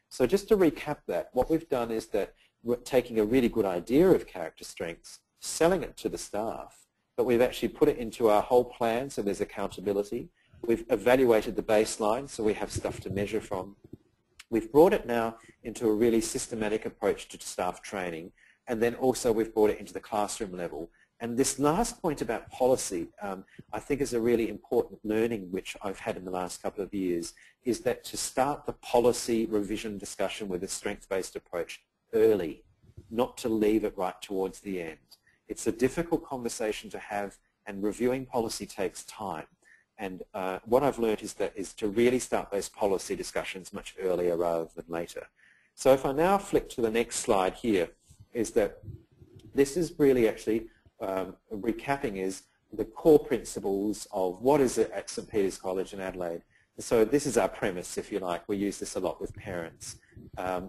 So just to recap that, what we've done is that we're taking a really good idea of character strengths, selling it to the staff, but we've actually put it into our whole plan, so there's accountability. We've evaluated the baseline, so we have stuff to measure from. We've brought it now into a really systematic approach to staff training, and then also we've brought it into the classroom level. And this last point about policy, I think is a really important learning which I've had in the last couple of years, is that to start the policy revision discussion with a strengths-based approach early, not to leave it right towards the end. It's a difficult conversation to have, and reviewing policy takes time. And what I've learned is to really start those policy discussions much earlier rather than later. So if I now flick to the next slide here, is that this is really actually recapping is the core principles of what is it at St. Peter's College in Adelaide. So this is our premise, if you like. We use this a lot with parents.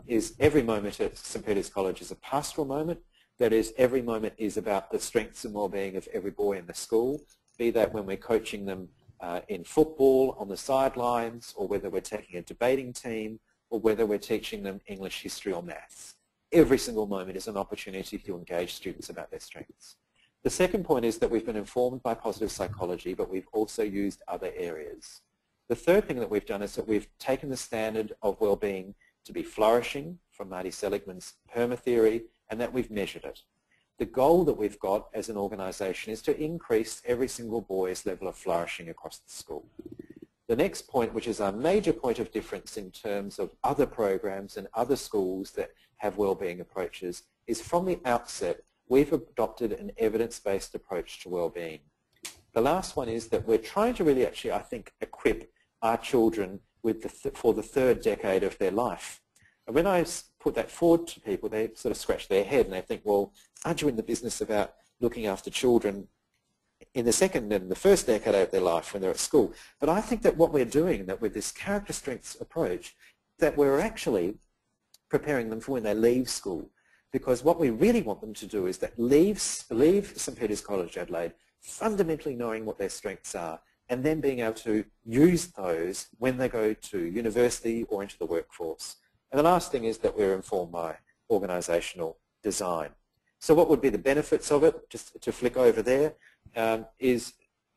Is every moment at St. Peter's College is a pastoral moment. That is, every moment is about the strengths and well-being of every boy in the school, be that when we're coaching them in football on the sidelines, or whether we're taking a debating team, or whether we're teaching them English, history, or maths. Every single moment is an opportunity to engage students about their strengths. The second point is that we've been informed by positive psychology, but we've also used other areas. The third thing that we've done is that we've taken the standard of well-being to be flourishing from Marty Seligman's PERMA theory, and that we've measured it. The goal that we've got as an organisation is to increase every single boy's level of flourishing across the school. The next point, which is our major point of difference in terms of other programs and other schools that have well-being approaches, is from the outset we've adopted an evidence-based approach to well-being. The last one is that we're trying to really actually, I think, equip our children with for the third decade of their life. And when I put that forward to people, they sort of scratch their head and they think, well, aren't you in the business about looking after children in the second and the first decade of their life when they're at school? But I think that what we're doing, that with this character strengths approach, that we're actually preparing them for when they leave school. Because what we really want them to do is that leave St. Peter's College Adelaide fundamentally knowing what their strengths are, and then being able to use those when they go to university or into the workforce. And the last thing is that we're informed by organisational design. So what would be the benefits of it, just to flick over there, is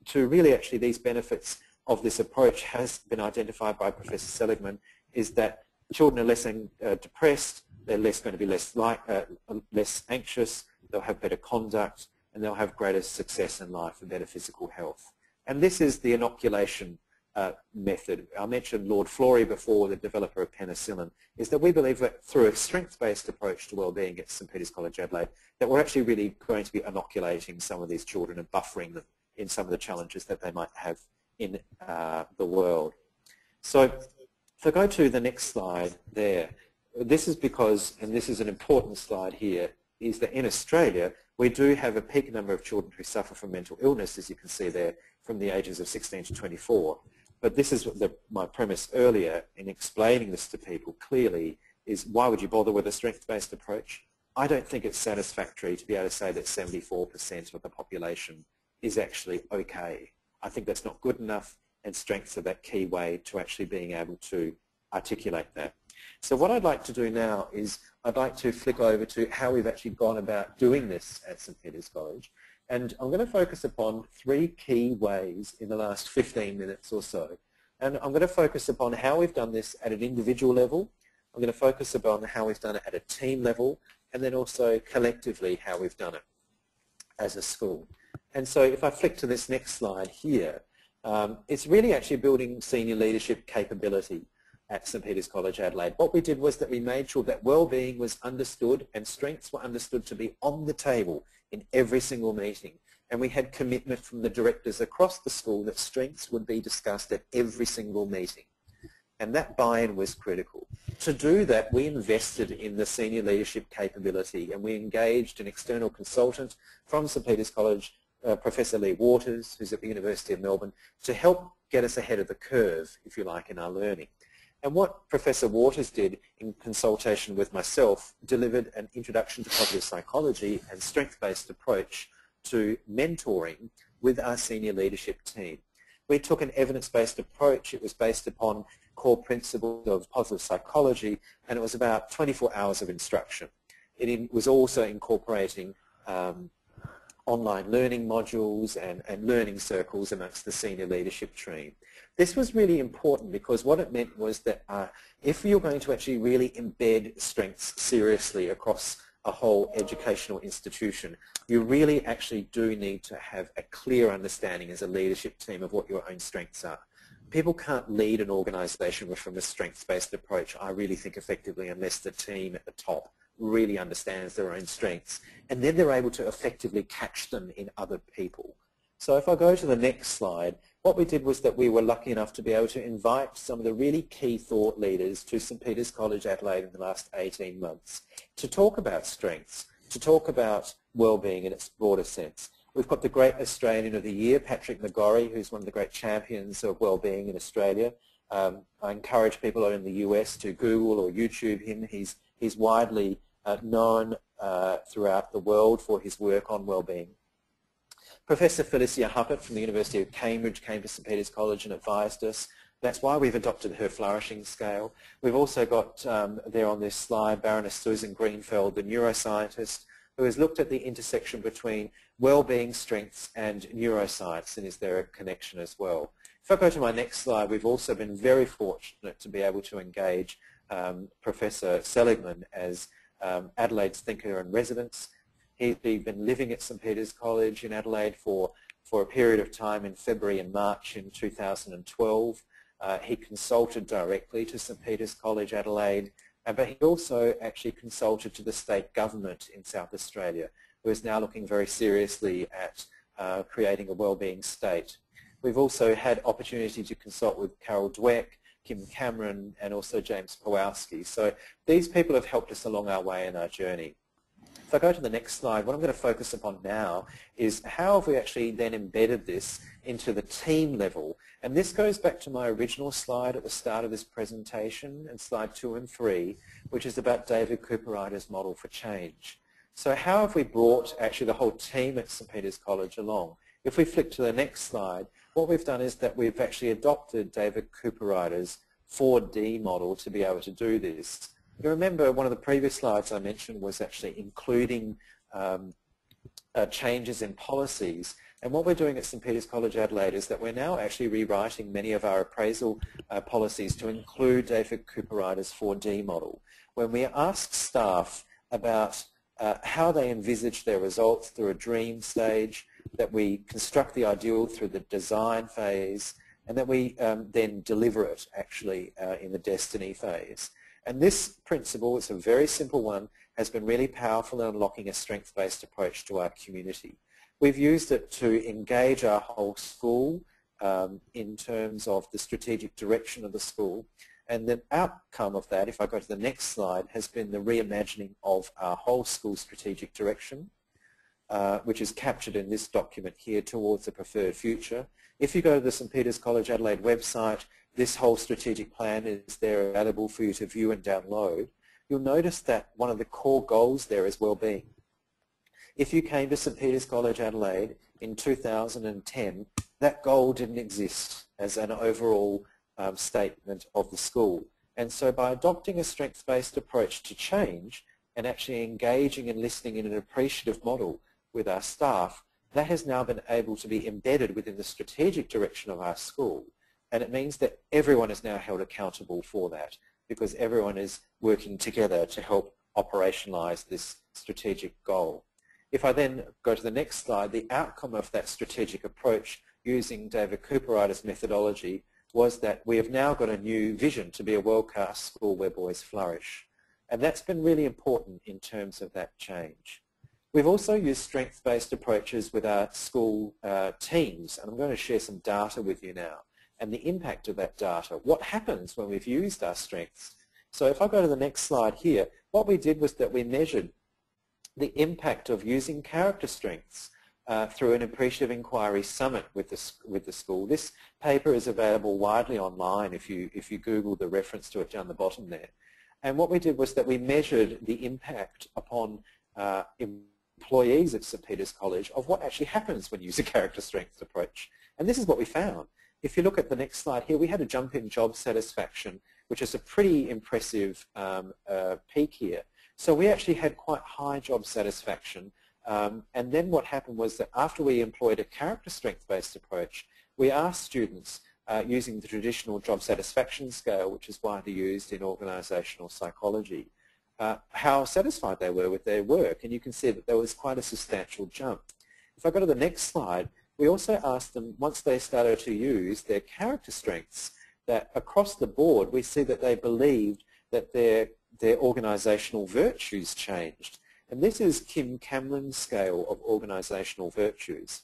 to really actually these benefits of this approach has been identified by Professor Seligman, is that children are less depressed, they're going to be less anxious, they'll have better conduct, and they'll have greater success in life and better physical health. And this is the inoculation method. I mentioned Lord Florey before, the developer of penicillin, is that we believe that through a strengths-based approach to wellbeing at St. Peter's College Adelaide, that we're actually really going to be inoculating some of these children and buffering them in some of the challenges that they might have in the world. So if I go to the next slide there, this is because, and this is an important slide here, is that in Australia we do have a peak number of children who suffer from mental illness, as you can see there, from the ages of 16 to 24. But this is my premise earlier in explaining this to people clearly, is why would you bother with a strengths-based approach? I don't think it's satisfactory to be able to say that 74% of the population is actually okay. I think that's not good enough, and strengths are that key way to actually being able to articulate that. So what I'd like to do now is I'd like to flick over to how we've actually gone about doing this at St. Peter's College. And I'm going to focus upon 3 key ways in the last 15 minutes or so. And I'm going to focus upon how we've done this at an individual level. I'm going to focus upon how we've done it at a team level, and then also collectively how we've done it as a school. And so if I flick to this next slide here, it's really actually building senior leadership capability at St. Peter's College Adelaide. What we did was that we made sure that well-being was understood and strengths were understood to be on the table in every single meeting. And we had commitment from the directors across the school that strengths would be discussed at every single meeting. And that buy-in was critical. To do that, we invested in the senior leadership capability, and we engaged an external consultant from St. Peter's College, Professor Lee Waters, who's at the University of Melbourne, to help get us ahead of the curve, if you like, in our learning. And what Professor Waters did in consultation with myself delivered an introduction to positive psychology and strength-based approach to mentoring with our senior leadership team. We took an evidence-based approach. It was based upon core principles of positive psychology, and it was about 24 hours of instruction. It was also incorporating online learning modules and learning circles amongst the senior leadership team. This was really important because what it meant was that if you're going to actually really embed strengths seriously across a whole educational institution, you really actually do need to have a clear understanding as a leadership team of what your own strengths are. People can't lead an organization from a strengths-based approach, I really think, effectively, unless the team at the top really understands their own strengths, and then they're able to effectively catch them in other people. So if I go to the next slide, what we did was that we were lucky enough to be able to invite some of the really key thought leaders to St Peter's College Adelaide in the last 18 months to talk about strengths, to talk about wellbeing in its broader sense. We've got the great Australian of the Year, Patrick McGorry, who's one of the great champions of wellbeing in Australia. I encourage people in the US to Google or YouTube him. He's widely known throughout the world for his work on wellbeing. Professor Felicia Huppert from the University of Cambridge came to St Peter's College and advised us. That's why we've adopted her flourishing scale. We've also got there on this slide Baroness Susan Greenfeld, the neuroscientist, who has looked at the intersection between wellbeing strengths and neuroscience, and is there a connection as well. If I go to my next slide, we've also been very fortunate to be able to engage Professor Seligman as Adelaide's thinker in residence. He'd been living at St Peter's College in Adelaide for a period of time in February and March in 2012. He consulted directly to St Peter's College Adelaide, but he also actually consulted to the state government in South Australia, who is now looking very seriously at creating a wellbeing state. We've also had opportunity to consult with Carol Dweck, Kim Cameron, and also James Pawlowski. So these people have helped us along our way in our journey. If I go to the next slide, what I'm going to focus upon now is how have we actually then embedded this into the team level. And this goes back to my original slide at the start of this presentation, and slide 2 and 3, which is about David Cooperrider's model for change. So how have we brought actually the whole team at St Peter's College along? If we flick to the next slide, what we've done is that we've actually adopted David Cooperrider's 4D model to be able to do this. You remember one of the previous slides I mentioned was actually including changes in policies. And what we're doing at St Peter's College Adelaide is that we're now actually rewriting many of our appraisal policies to include David Cooperrider's 4D model. When we ask staff about how they envisage their results through a dream stage, that we construct the ideal through the design phase, and that we then deliver it actually in the destiny phase. And this principle, it's a very simple one, has been really powerful in unlocking a strengths-based approach to our community. We've used it to engage our whole school in terms of the strategic direction of the school. And the outcome of that, if I go to the next slide, has been the reimagining of our whole school strategic direction, which is captured in this document here, Towards a Preferred Future. If you go to the St Peter's College Adelaide website, this whole strategic plan is there available for you to view and download. You'll notice that one of the core goals there is wellbeing. If you came to St Peter's College Adelaide in 2010, that goal didn't exist as an overall statement of the school. And so by adopting a strengths-based approach to change and actually engaging and listening in an appreciative model with our staff, that has now been able to be embedded within the strategic direction of our school. And it means that everyone is now held accountable for that, because everyone is working together to help operationalize this strategic goal. If I then go to the next slide, the outcome of that strategic approach using David Cooperrider's methodology was that we have now got a new vision to be a world-class school where boys flourish. And that's been really important in terms of that change. We've also used strengths-based approaches with our school teams, and I'm going to share some data with you now, and the impact of that data. What happens when we've used our strengths? So if I go to the next slide here, what we did was that we measured the impact of using character strengths through an appreciative inquiry summit with the school. This paper is available widely online if you Google the reference to it down the bottom there. And what we did was that we measured the impact upon employees at St Peter's College of what actually happens when you use a character strengths approach. And this is what we found. If you look at the next slide here, we had a jump in job satisfaction, which is a pretty impressive peak here. So we actually had quite high job satisfaction And then what happened was that after we employed a character strength-based approach, we asked students using the traditional job satisfaction scale, which is widely used in organisational psychology, how satisfied they were with their work. And you can see that there was quite a substantial jump. If I go to the next slide, we also asked them, once they started to use their character strengths, that across the board we see that they believed that their organisational virtues changed. And this is Kim Camlin's scale of organisational virtues.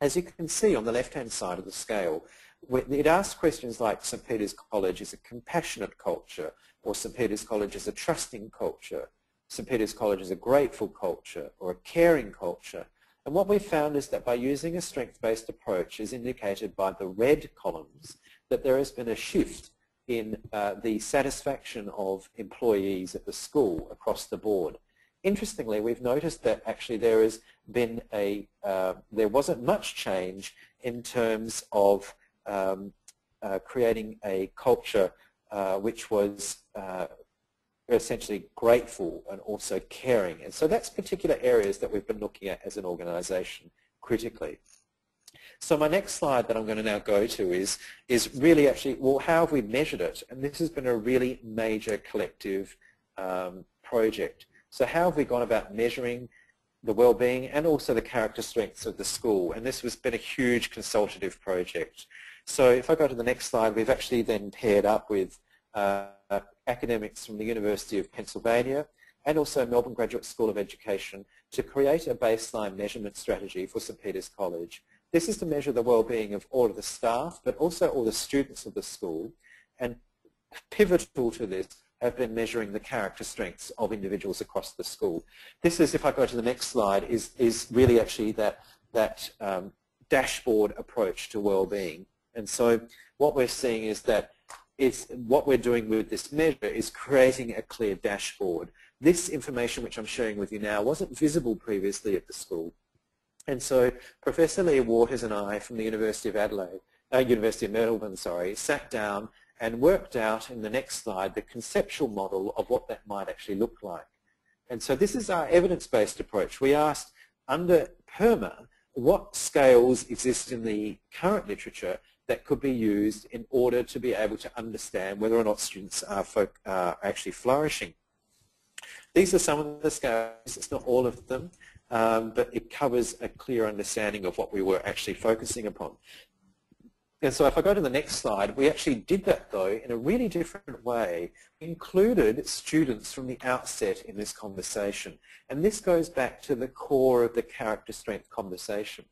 As you can see on the left-hand side of the scale, it asks questions like St. Peter's College is a compassionate culture, or St. Peter's College is a trusting culture, St. Peter's College is a grateful culture, or a caring culture. And what we found is that by using a strength-based approach, as indicated by the red columns, that there has been a shift in the satisfaction of employees at the school across the board. Interestingly, we've noticed that actually there has been there wasn't much change in terms of creating a culture which was essentially grateful and also caring. And so that's particular areas that we've been looking at as an organisation critically. So my next slide that I'm going to now go to is really actually, well, how have we measured it? And this has been a really major collective project. So how have we gone about measuring the well-being and also the character strengths of the school? And this has been a huge consultative project. So if I go to the next slide, we've actually then paired up with academics from the University of Pennsylvania and also Melbourne Graduate School of Education to create a baseline measurement strategy for St. Peter's College. This is to measure the well-being of all of the staff, but also all the students of the school. And pivotal to this have been measuring the character strengths of individuals across the school. This is, if I go to the next slide, is really actually that dashboard approach to well-being. And so what we're seeing is that what we're doing with this measure is creating a clear dashboard. This information which I'm sharing with you now wasn't visible previously at the school. And so Professor Leah Waters and I from the University of Melbourne, sat down and worked out in the next slide the conceptual model of what that might actually look like. And so this is our evidence-based approach. We asked, under PERMA, what scales exist in the current literature that could be used in order to be able to understand whether or not students are actually flourishing. These are some of the scales, it's not all of them, but it covers a clear understanding of what we were actually focusing upon. And so if I go to the next slide, we actually did that though in a really different way. We included students from the outset in this conversation. And this goes back to the core of the character strength conversation.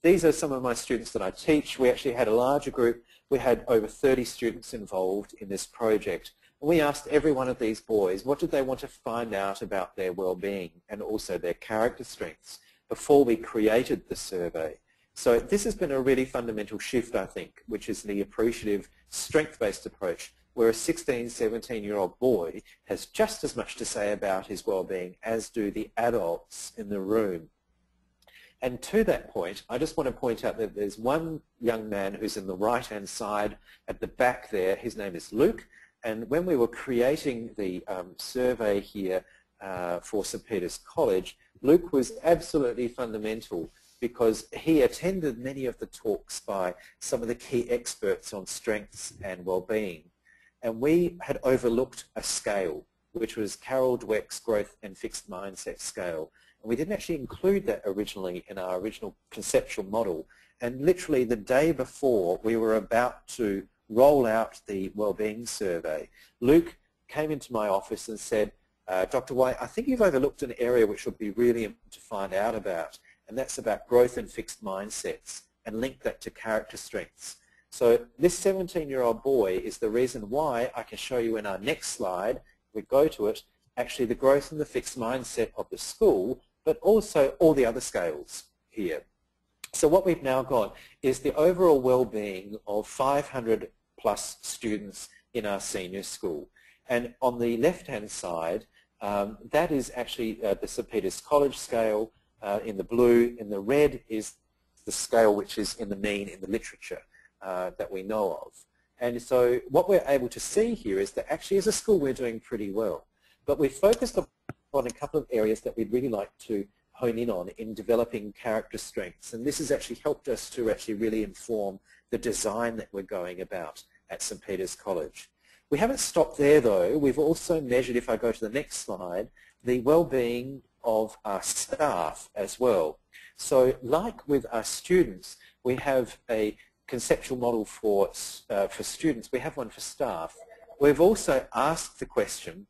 These are some of my students that I teach. We actually had a larger group. We had over 30 students involved in this project. And we asked every one of these boys, what did they want to find out about their well-being and also their character strengths before we created the survey. So this has been a really fundamental shift, I think, which is the appreciative strength-based approach, where a 16, 17-year-old boy has just as much to say about his well-being as do the adults in the room. And to that point, I just want to point out that there's one young man who's in the right-hand side at the back there. His name is Luke. And when we were creating the survey here for St. Peter's College, Luke was absolutely fundamental because he attended many of the talks by some of the key experts on strengths and well-being. And we had overlooked a scale, which was Carol Dweck's growth and fixed mindset scale. And we didn't actually include that originally in our original conceptual model. And literally the day before we were about to roll out the wellbeing survey, Luke came into my office and said, Dr. White, I think you've overlooked an area which would be really important to find out about, and that's about growth and fixed mindsets, and link that to character strengths. So this 17-year-old boy is the reason why I can show you in our next slide, we go to it, actually the growth and the fixed mindset of the school, but also all the other scales here. So what we've now got is the overall well-being of 500 plus students in our senior school. And on the left-hand side, that is actually the St. Peter's College scale in the blue. In the red is the scale which is in the mean in the literature that we know of. And so what we're able to see here is that actually as a school we're doing pretty well. But we've focused on a couple of areas that we'd really like to hone in on in developing character strengths. And this has actually helped us to actually really inform the design that we're going about at St. Peter's College. We haven't stopped there though. We've also measured, if I go to the next slide, the well-being of our staff as well. So like with our students, we have a conceptual model for students. We have one for staff. We've also asked the question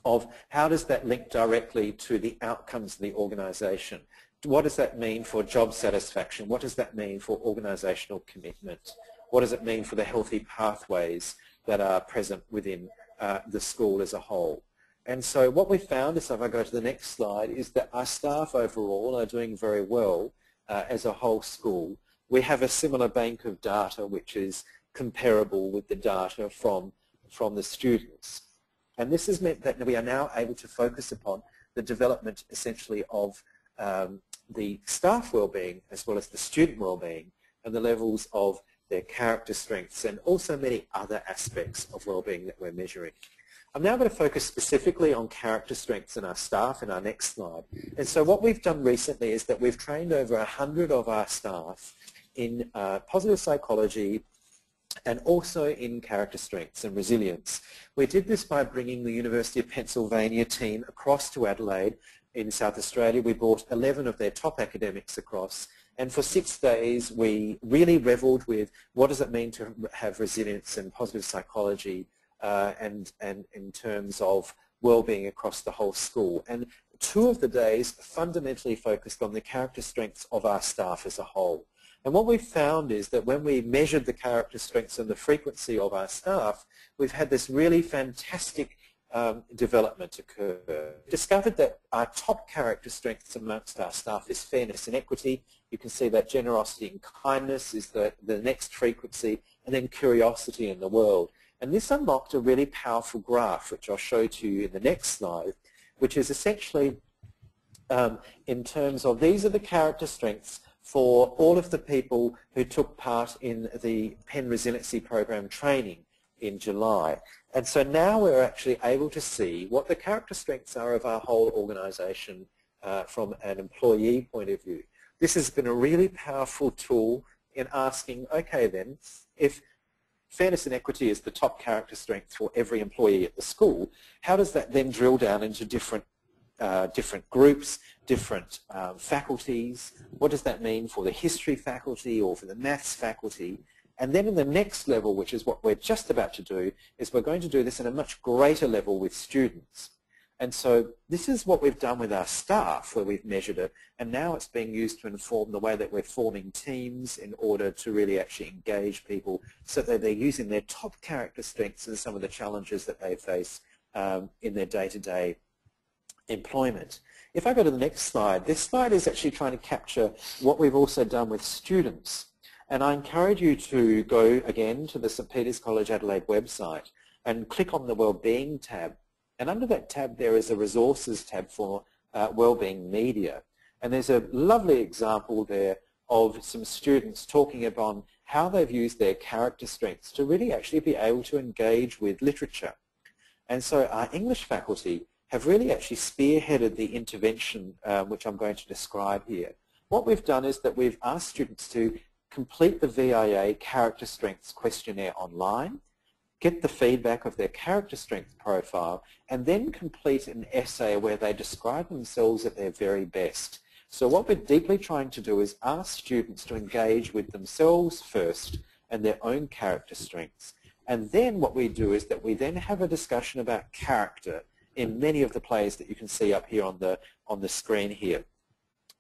of how does that link directly to the outcomes of the organisation? What does that mean for job satisfaction? What does that mean for organisational commitment? What does it mean for the healthy pathways that are present within the school as a whole? And so what we found, is, if I go to the next slide, is that our staff overall are doing very well as a whole school. We have a similar bank of data which is comparable with the data from the students. And this has meant that we are now able to focus upon the development essentially of the staff well-being as well as the student well-being and the levels of their character strengths and also many other aspects of well-being that we're measuring. I'm now going to focus specifically on character strengths in our staff in our next slide. And so what we've done recently is that we've trained over 100 of our staff in positive psychology and also in character strengths and resilience. We did this by bringing the University of Pennsylvania team across to Adelaide in South Australia. We brought 11 of their top academics across, and for 6 days we really revelled with what does it mean to have resilience and positive psychology and in terms of well-being across the whole school. And 2 of the days fundamentally focused on the character strengths of our staff as a whole. And what we've found is that when we measured the character strengths and the frequency of our staff, we've had this really fantastic development occur. We discovered that our top character strengths amongst our staff is fairness and equity. You can see that generosity and kindness is the next frequency, and then curiosity in the world. And this unlocked a really powerful graph, which I'll show to you in the next slide, which is essentially in terms of these are the character strengths for all of the people who took part in the Penn Resiliency Program training in July. And so now we're actually able to see what the character strengths are of our whole organisation from an employee point of view. This has been a really powerful tool in asking, okay then, if fairness and equity is the top character strength for every employee at the school, how does that then drill down into different groups, different faculties? What does that mean for the history faculty or for the maths faculty? And then in the next level, which is what we're just about to do, is we're going to do this at a much greater level with students. And so this is what we've done with our staff, where we've measured it, and now it's being used to inform the way that we're forming teams in order to really actually engage people so that they're using their top character strengths and some of the challenges that they face in their day-to-day employment. If I go to the next slide, this slide is actually trying to capture what we've also done with students. And I encourage you to go again to the St. Peter's College Adelaide website and click on the Wellbeing tab. And under that tab there is a Resources tab for Wellbeing Media. And there's a lovely example there of some students talking about how they've used their character strengths to really actually be able to engage with literature. And so our English faculty have really actually spearheaded the intervention which I'm going to describe here. What we've done is that we've asked students to complete the VIA character strengths questionnaire online, get the feedback of their character strength profile, and then complete an essay where they describe themselves at their very best. So what we're deeply trying to do is ask students to engage with themselves first and their own character strengths. And then what we do is that we then have a discussion about character in many of the plays that you can see up here on the screen here.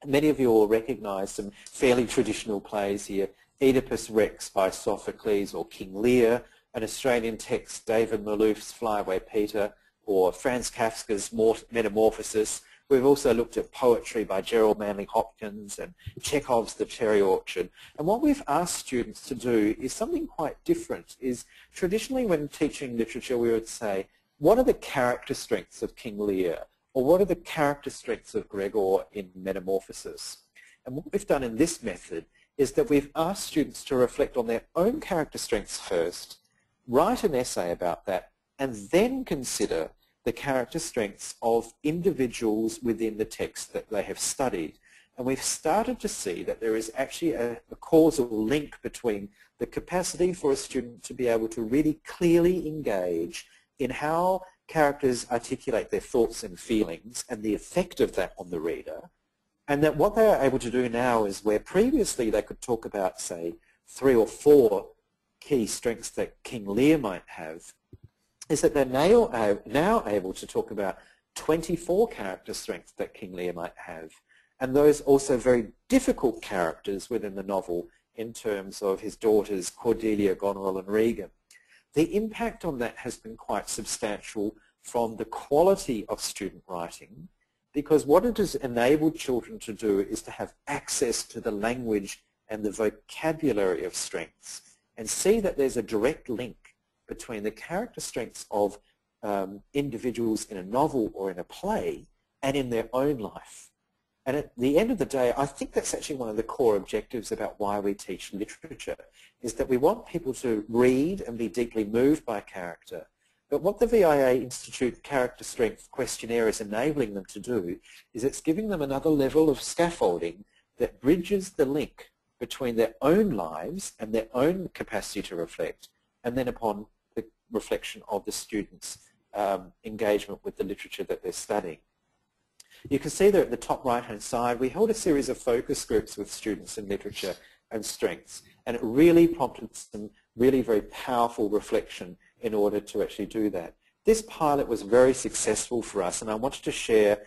Many of you will recognise some fairly traditional plays here, Oedipus Rex by Sophocles or King Lear, an Australian text, David Malouf's Fly Away Peter, or Franz Kafka's Metamorphosis. We've also looked at poetry by Gerald Manley Hopkins and Chekhov's The Cherry Orchard. And what we've asked students to do is something quite different. Is traditionally when teaching literature we would say, what are the character strengths of King Lear? Or what are the character strengths of Gregor in Metamorphosis? And what we've done in this method is that we've asked students to reflect on their own character strengths first, write an essay about that, and then consider the character strengths of individuals within the text that they have studied. And we've started to see that there is actually a causal link between the capacity for a student to be able to really clearly engage in how characters articulate their thoughts and feelings and the effect of that on the reader, and that what they are able to do now is where previously they could talk about, say, 3 or 4 key strengths that King Lear might have, is that they're now able to talk about 24 character strengths that King Lear might have, and those also very difficult characters within the novel in terms of his daughters Cordelia, Goneril and Regan. The impact on that has been quite substantial from the quality of student writing, because what it has enabled children to do is to have access to the language and the vocabulary of strengths and see that there's a direct link between the character strengths of individuals in a novel or in a play and in their own life. And at the end of the day, I think that's actually one of the core objectives about why we teach literature, is that we want people to read and be deeply moved by character. But what the VIA Institute Character Strength Questionnaire is enabling them to do is it's giving them another level of scaffolding that bridges the link between their own lives and their own capacity to reflect, and then upon the reflection of the students' engagement with the literature that they're studying. You can see there at the top right-hand side, we held a series of focus groups with students in literature and strengths, and it really prompted some really very powerful reflection in order to actually do that. This pilot was very successful for us, and I wanted to share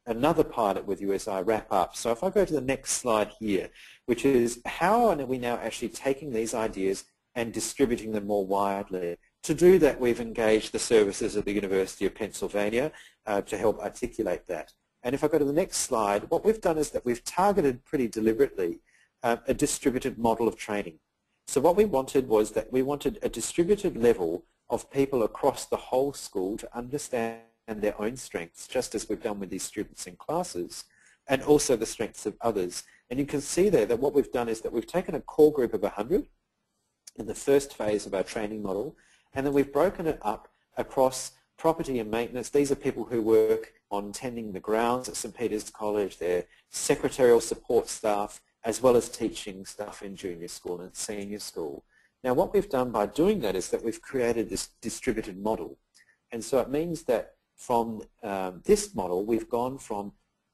another pilot with you as I wrap up. So if I go to the next slide here, which is how are we now actually taking these ideas and distributing them more widely. To do that, we've engaged the services of the University of Pennsylvania to help articulate that. And if I go to the next slide, what we've done is that we've targeted pretty deliberately a distributed model of training. So what we wanted was that we wanted a distributed level of people across the whole school to understand their own strengths, just as we've done with these students in classes, and also the strengths of others. And you can see there that what we've done is that we've taken a core group of 100 in the first phase of our training model, and then we've broken it up across property and maintenance. These are people who work on tending the grounds at St. Peter's College, their secretarial support staff, as well as teaching staff in junior school and senior school. Now what we've done by doing that is that we've created this distributed model. And so it means that from this model, we've gone from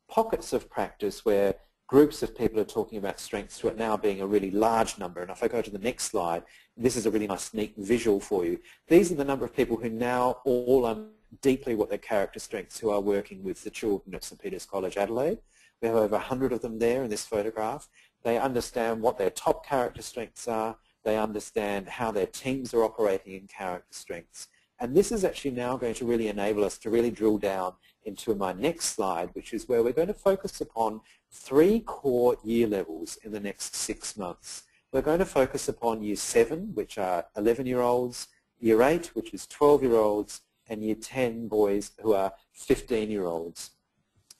pockets of practice where groups of people are talking about strengths to it now being a really large number. And if I go to the next slide, this is a really nice, neat visual for you. These are the number of people who now all deeply what their character strengths who are working with the children at St. Peter's College, Adelaide. We have over 100 of them there in this photograph. They understand what their top character strengths are. They understand how their teams are operating in character strengths. And this is actually now going to really enable us to really drill down into my next slide, which is where we're going to focus upon 3 core year levels in the next 6 months. We're going to focus upon Year 7, which are 11-year-olds, Year 8, which is 12-year-olds, and Year 10 boys who are 15-year-olds.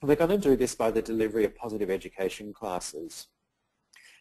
We're going to do this by the delivery of positive education classes.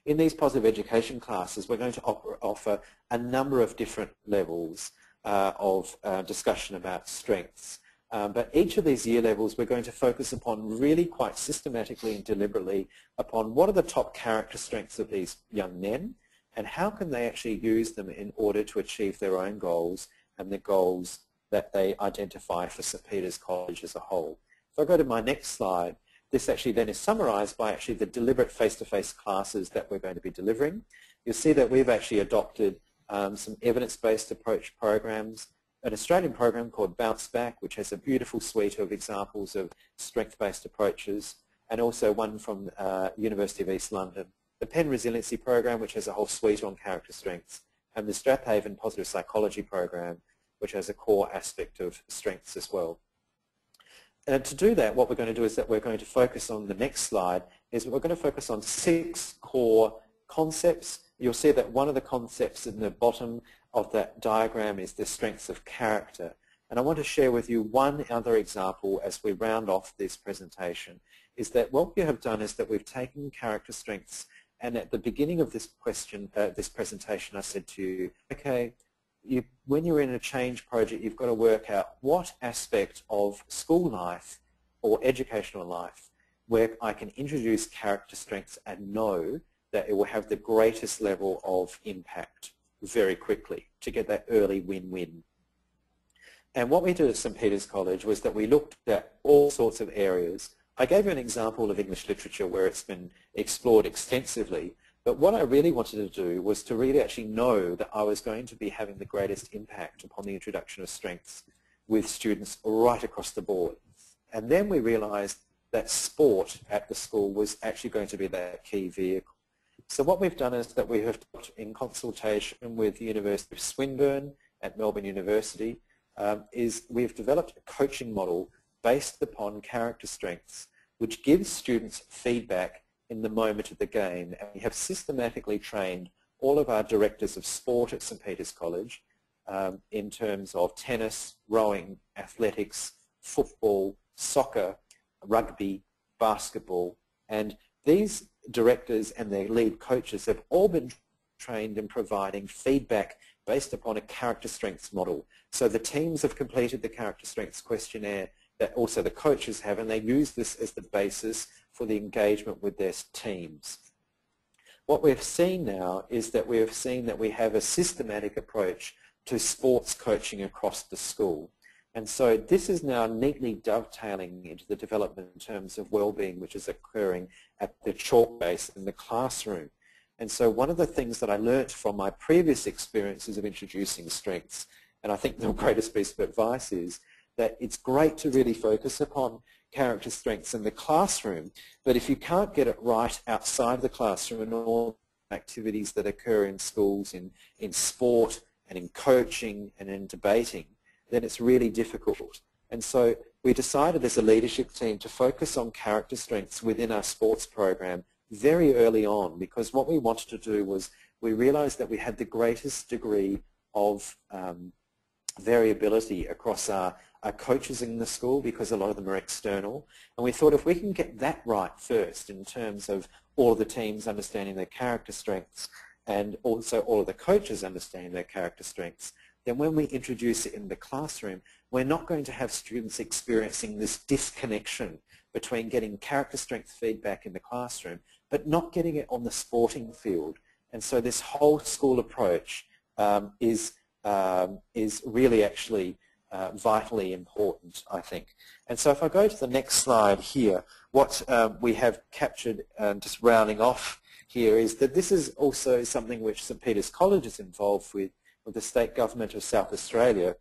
In these positive education classes, we're going to offer a number of different levels of discussion about strengths. But each of these year levels we're going to focus upon really quite systematically and deliberately upon what are the top character strengths of these young men and how can they actually use them in order to achieve their own goals and the goals that they identify for St. Peter's College as a whole. If I go to my next slide, this actually then is summarized by actually the deliberate face-to-face classes that we're going to be delivering. You'll see that we've actually adopted some evidence-based approach programs, an Australian program called Bounce Back, which has a beautiful suite of examples of strength-based approaches, and also one from University of East London. The Penn Resiliency program, which has a whole suite on character strengths, and the Strathaven Positive Psychology program, which has a core aspect of strengths as well. And to do that, what we're going to do is that we're going to focus on the next slide, is we're going to focus on 6 core concepts. You'll see that one of the concepts in the bottom of that diagram is the strengths of character. And I want to share with you one other example as we round off this presentation, is that what we have done is that we've taken character strengths, and at the beginning of this presentation I said to you, okay, when you're in a change project, you've got to work out what aspect of school life or educational life where I can introduce character strengths and know that it will have the greatest level of impact very quickly to get that early win-win. And what we did at St. Peter's College was that we looked at all sorts of areas. I gave you an example of English literature where it's been explored extensively, but what I really wanted to do was to really actually know that I was going to be having the greatest impact upon the introduction of strengths with students right across the board. And then we realized that sport at the school was actually going to be that key vehicle. So what we've done is that we have, in consultation with the University of Swinburne at Melbourne University, is we've developed a coaching model based upon character strengths, which gives students feedback in the moment of the game. And we have systematically trained all of our directors of sport at St. Peter's College in terms of tennis, rowing, athletics, football, soccer, rugby, basketball, and these directors and their lead coaches have all been trained in providing feedback based upon a character strengths model. So the teams have completed the character strengths questionnaire that also the coaches have, and they use this as the basis for the engagement with their teams. What we've seen now is that we have a systematic approach to sports coaching across the school. And so this is now neatly dovetailing into the development in terms of well-being, which is occurring at the chalk base in the classroom. And so one of the things that I learnt from my previous experiences of introducing strengths, and I think the greatest piece of advice is that it's great to really focus upon character strengths in the classroom, but if you can't get it right outside the classroom and all activities that occur in schools, in sport and in coaching and in debating, then it's really difficult. And so we decided as a leadership team to focus on character strengths within our sports program very early on, because what we wanted to do was we realized that we had the greatest degree of variability across our coaches in the school, because a lot of them are external. And we thought if we can get that right first in terms of all of the teams understanding their character strengths and also all of the coaches understanding their character strengths, then when we introduce it in the classroom, we're not going to have students experiencing this disconnection between getting character strength feedback in the classroom but not getting it on the sporting field. And so this whole school approach is really actually vitally important, I think. And so if I go to the next slide here, what we have captured, just rounding off here, is that this is also something which St. Peter's College is involved with the state government of South Australia,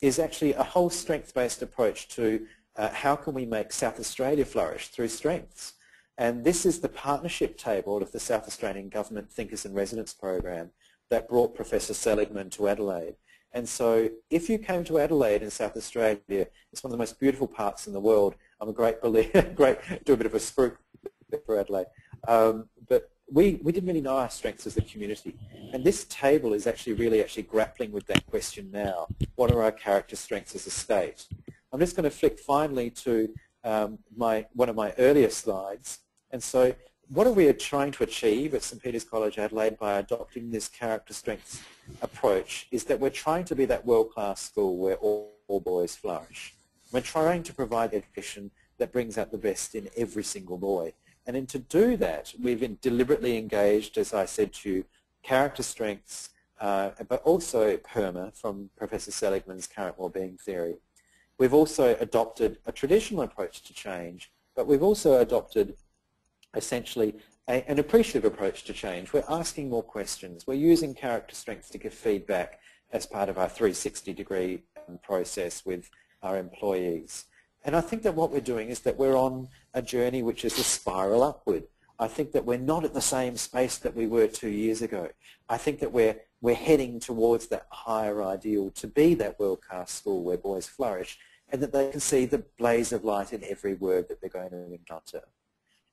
is actually a whole strength-based approach to how can we make South Australia flourish through strengths. And this is the partnership table of the South Australian Government Thinkers in Residence program that brought Professor Seligman to Adelaide. And so if you came to Adelaide in South Australia, it's one of the most beautiful parts in the world. I'm a great believer, do a bit of a spruik for Adelaide. But we didn't really know our strengths as a community. And this table is actually really grappling with that question now. What are our character strengths as a state? I'm just going to flick finally to one of my earlier slides. And so what are we trying to achieve at St. Peter's College Adelaide by adopting this character strengths approach is that we're trying to be that world-class school where all boys flourish. We're trying to provide education that brings out the best in every single boy. And then to do that, we've deliberately engaged, as I said to you, character strengths, but also PERMA from Professor Seligman's current wellbeing theory. We've also adopted a traditional approach to change, but we've also adopted essentially an appreciative approach to change. We're asking more questions. We're using character strengths to give feedback as part of our 360-degree process with our employees. And I think that what we're doing is that we're on a journey which is a spiral upward. I think that we're not at the same space that we were 2 years ago. I think that we're heading towards that higher ideal to be that world-class school where boys flourish and that they can see the blaze of light in every word that they're going to encounter.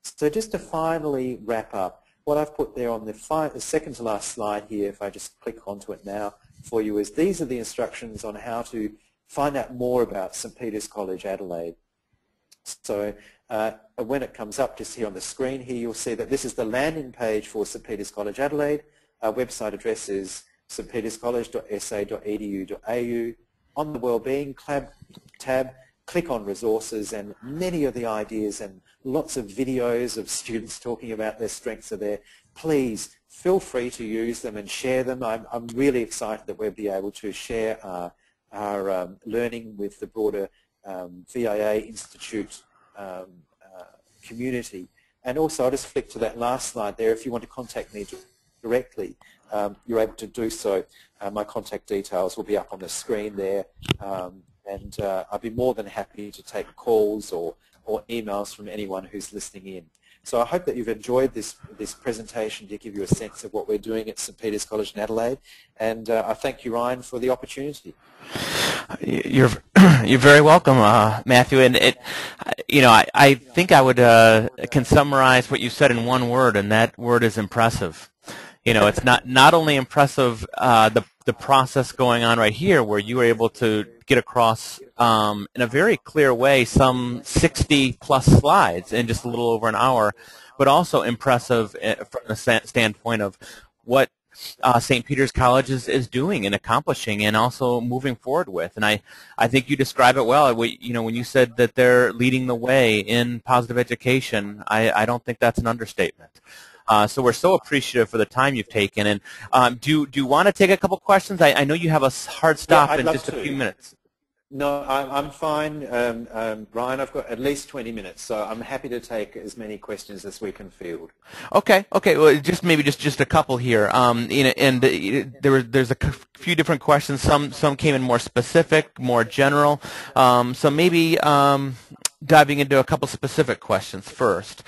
So just to finally wrap up, what I've put there on the second to last slide here, if I just click onto it now for you, is these are the instructions on how to find out more about St. Peter's College Adelaide. So when it comes up just here on the screen here, you'll see that this is the landing page for St. Peter's College Adelaide. Our website address is stpeterscollege.sa.edu.au. On the Wellbeing tab, click on Resources, and many of the ideas and lots of videos of students talking about their strengths are there. Please feel free to use them and share them. I'm really excited that we'll be able to share our learning with the broader VIA Institute community. And also, I'll just flick to that last slide there. If you want to contact me directly, you're able to do so. My contact details will be up on the screen there, and I'd be more than happy to take calls or emails from anyone who's listening in. So I hope that you've enjoyed this presentation to give you a sense of what we're doing at St Peter's College in Adelaide, and I thank you, Ryan, for the opportunity. You're very welcome, Matthew. And I think I would can summarize what you said in one word, and that word is impressive. It's not only impressive the process going on right here, where you were able to get across in a very clear way some 60-plus slides in just a little over an hour, but also impressive from the standpoint of what St. Peter's College is doing and accomplishing and also moving forward with. And I think you describe it well. When you said that they're leading the way in positive education, I don't think that's an understatement. So we're so appreciative for the time you've taken. And do you want to take a couple questions? I know you have a hard stop in just a few minutes. No, I'm fine, Ryan. I've got at least 20 minutes, so I'm happy to take as many questions as we can field. Okay. Well, maybe just a couple here. There's a few different questions. Some came in more specific, more general. So maybe diving into a couple specific questions first.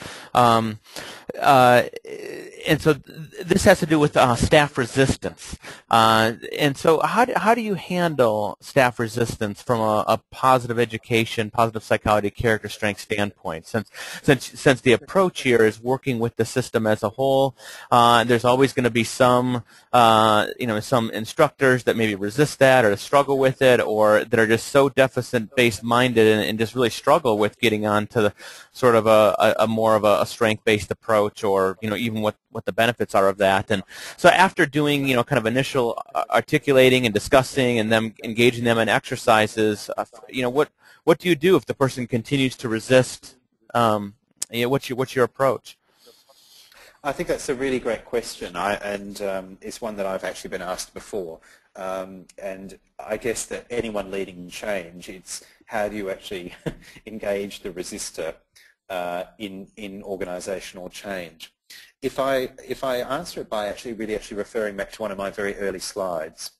And so this has to do with staff resistance. And so how do you handle staff resistance from a positive education, positive psychology, character strength standpoint? Since the approach here is working with the system as a whole, there's always going to be some instructors that maybe resist that or struggle with it, or that are just so deficit-based minded and just really struggle with getting onto the sort of a more of a strength-based approach, or even what the benefits are of that. And so after doing kind of initial articulating and discussing and then engaging them in exercises, what do you do if the person continues to resist? What's your approach? I think that's a really great question, and it's one that I've actually been asked before. And I guess that anyone leading change, it's how do you actually engage the resistor in organisational change. If I answer it by actually referring back to one of my very early slides,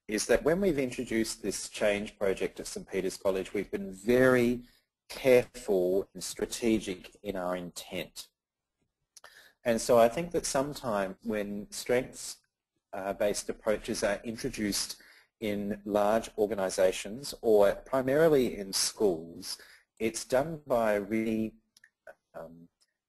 is that when we've introduced this change project at St Peter's College, we've been very careful and strategic in our intent. And so I think that sometimes when strengths-based approaches are introduced in large organisations or primarily in schools, it's done by really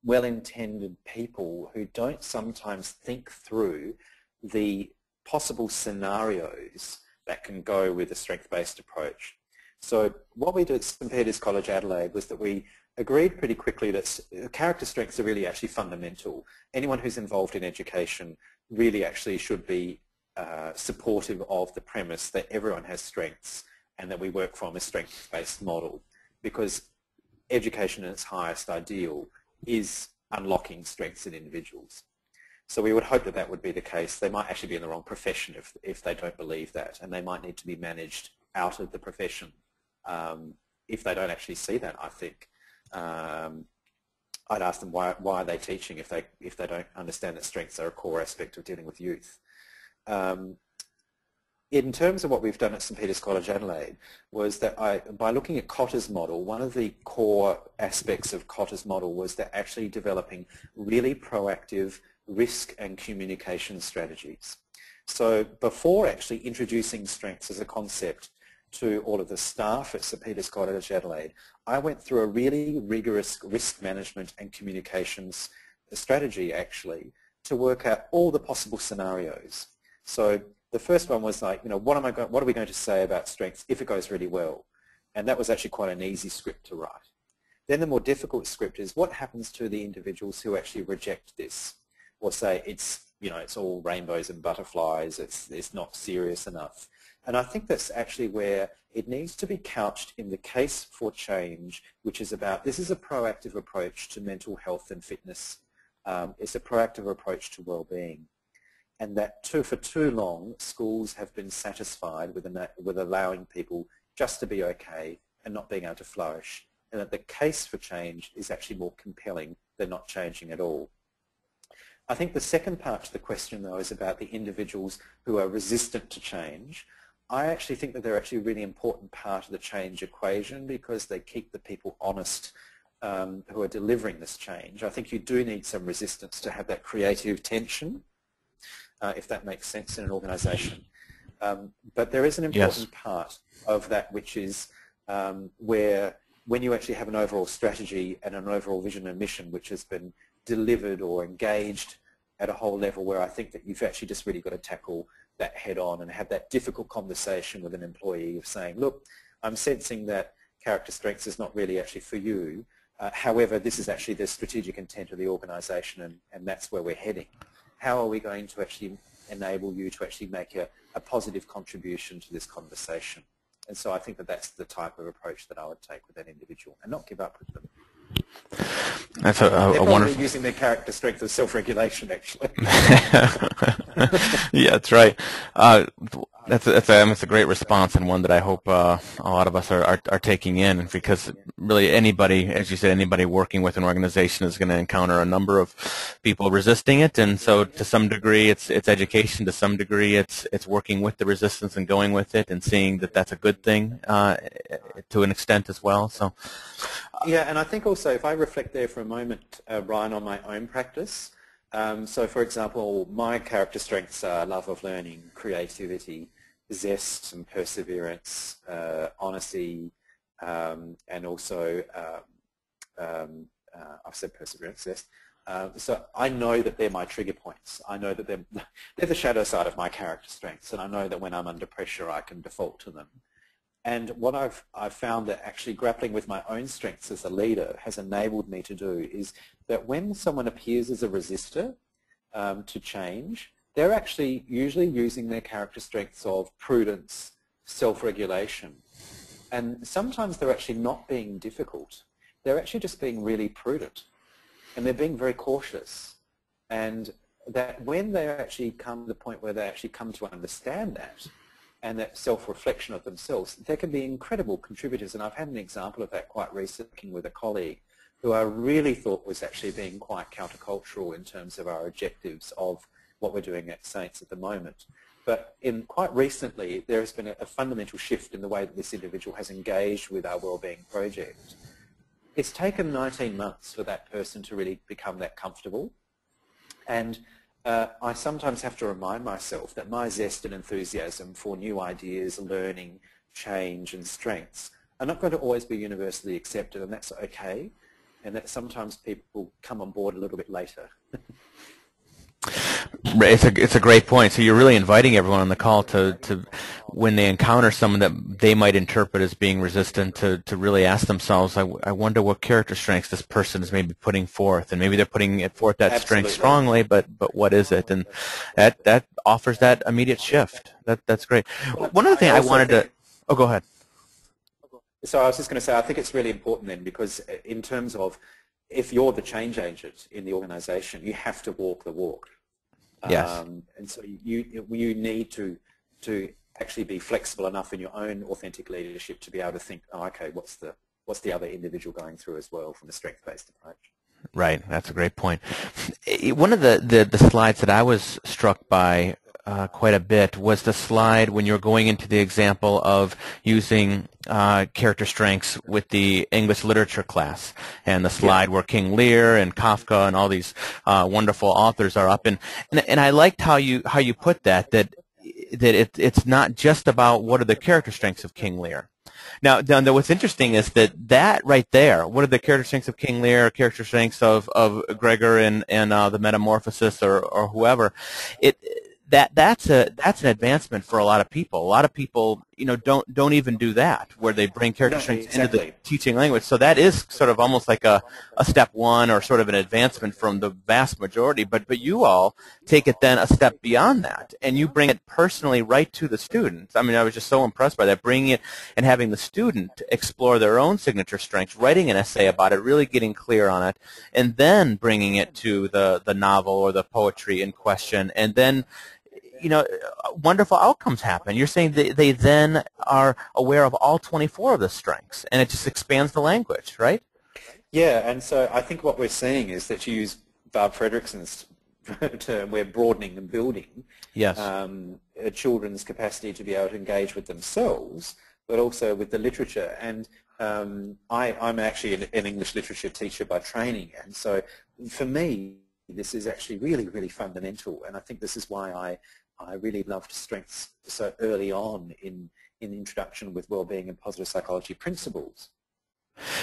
well-intended people who don't sometimes think through the possible scenarios that can go with a strength-based approach. So what we did at St Peter's College Adelaide was that we agreed pretty quickly that character strengths are really actually fundamental. Anyone who's involved in education really actually should be supportive of the premise that everyone has strengths and that we work from a strength-based model, because education in its highest ideal is unlocking strengths in individuals. So we would hope that that would be the case. They might actually be in the wrong profession if they don't believe that, and they might need to be managed out of the profession if they don't actually see that, I think. I'd ask them why are they teaching if they don't understand that strengths are a core aspect of dealing with youth. In terms of what we've done at St Peter's College Adelaide was that by looking at Kotter's model, one of the core aspects of Kotter's model was that actually developing really proactive risk and communication strategies. So before actually introducing strengths as a concept to all of the staff at St Peter's College Adelaide, I went through a really rigorous risk management and communications strategy actually to work out all the possible scenarios. So the first one was like, what are we going to say about strengths if it goes really well? And that was actually quite an easy script to write. Then the more difficult script is what happens to the individuals who actually reject this? or say it's, you know, it's all rainbows and butterflies, it's not serious enough. And I think that's actually where it needs to be couched in the case for change, which is about, this is a proactive approach to mental health and fitness. It's a proactive approach to well-being. And that for too long, schools have been satisfied with allowing people just to be okay and not being able to flourish. And that the case for change is actually more compelling than not changing at all. I think the second part to the question, though, is about the individuals who are resistant to change. I actually think that they're actually a really important part of the change equation because they keep the people honest who are delivering this change. I think you do need some resistance to have that creative tension, if that makes sense in an organization. But there is an important part of that, which is where when you actually have an overall strategy and an overall vision and mission which has been delivered or engaged at a whole level, where I think that you've actually just really got to tackle that head on and have that difficult conversation with an employee of saying, look, I'm sensing that character strengths is not really actually for you. However, this is actually the strategic intent of the organization, and that's where we're heading. How are we going to actually enable you to actually make a positive contribution to this conversation? And so I think that that's the type of approach that I would take with that individual and not give up with them. That's They're a probably wonderful... using their character strength as self-regulation, actually. Yeah, that's right. That's a great response, and one that I hope a lot of us are taking in, because really anybody, as you said, anybody working with an organization is going to encounter a number of people resisting it, and so to some degree it's education, to some degree it's working with the resistance and going with it and seeing that that's a good thing to an extent as well. So. Yeah, and I think also if I reflect there for a moment, Brian, on my own practice, so for example, my character strengths are love of learning, creativity, zest and perseverance, honesty, and also, I've said perseverance, zest. So I know that they're my trigger points. I know that they're the shadow side of my character strengths, and I know that when I'm under pressure I can default to them. And what I've found that actually grappling with my own strengths as a leader has enabled me to do is that when someone appears as a resistor to change, they're actually usually using their character strengths of prudence, self-regulation. And sometimes they're actually not being difficult. They're actually just being really prudent. And they're being very cautious. And that when they actually come to the point where they actually come to understand that, and that self-reflection of themselves, they can be incredible contributors. And I've had an example of that quite recently with a colleague who I really thought was actually being quite countercultural in terms of our objectives of what we're doing at Saints at the moment. But quite recently, there has been a fundamental shift in the way that this individual has engaged with our wellbeing project. It's taken 19 months for that person to really become that comfortable. And I sometimes have to remind myself that my zest and enthusiasm for new ideas, learning, change and strengths are not going to always be universally accepted, and that's okay, and that sometimes people come on board a little bit later. It's a great point. So you're really inviting everyone on the call to when they encounter someone that they might interpret as being resistant, to really ask themselves, I wonder what character strengths this person is maybe putting forth, and maybe they're putting it forth that strength strongly, but what is it? And that offers that immediate shift. That's great. One other thing I wanted to... Oh, go ahead. So I was just going to say, I think it's really important then, because in terms of if you're the change agent in the organization, you have to walk the walk. Yes. And so you need to actually be flexible enough in your own authentic leadership to be able to think, oh, okay, what's the other individual going through as well from a strength-based approach. Right. That's a great point. One of the slides that I was struck by quite a bit was the slide when you're going into the example of using character strengths with the English literature class, and the slide where King Lear and Kafka and all these wonderful authors are up, and I liked how you put that it's not just about what are the character strengths of King Lear. Now, what's interesting is that right there, what are the character strengths of King Lear, character strengths of Gregor and the Metamorphosis or whoever, that's an advancement for a lot of people. A lot of people, don't even do that, where they bring character No, strengths exactly. into the teaching language. So that is sort of almost like a step one, or sort of an advancement from the vast majority. But you all take it then a step beyond that, and you bring it personally right to the students. I mean, I was just so impressed by that, bringing it and having the student explore their own signature strengths, writing an essay about it, really getting clear on it, and then bringing it to the novel or the poetry in question, and then wonderful outcomes happen. You're saying they then are aware of all 24 of the strengths, and it just expands the language, right? Yeah, and so I think what we're seeing is that, you use Barb Fredrickson's term, we're broadening and building Yes. Children's capacity to be able to engage with themselves, but also with the literature. And I'm actually an English literature teacher by training, and so for me, this is actually really, really fundamental, and I think this is why I really loved strengths so early on in the introduction with wellbeing and positive psychology principles.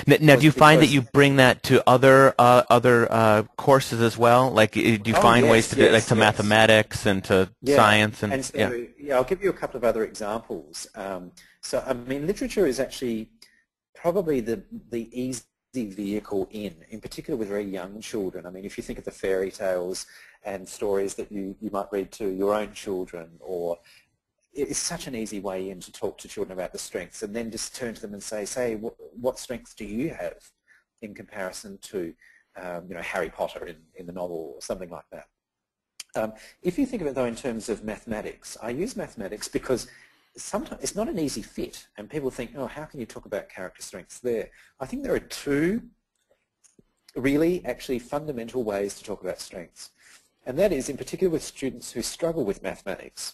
Now, do you find that you bring that to other courses as well? Like, do you find ways to do it, like to mathematics and to science? And so, I'll give you a couple of other examples. So, I mean, literature is actually probably the easy vehicle in particular with very young children. I mean, if you think of the fairy tales and stories that you might read to your own children, or it's such an easy way in to talk to children about the strengths, and then just turn to them and say, what strengths do you have in comparison to, Harry Potter in the novel, or something like that. If you think of it, though, in terms of mathematics, I use mathematics because sometimes it's not an easy fit, and people think, oh, how can you talk about character strengths there? I think there are two really actually fundamental ways to talk about strengths, and that is, in particular with students who struggle with mathematics,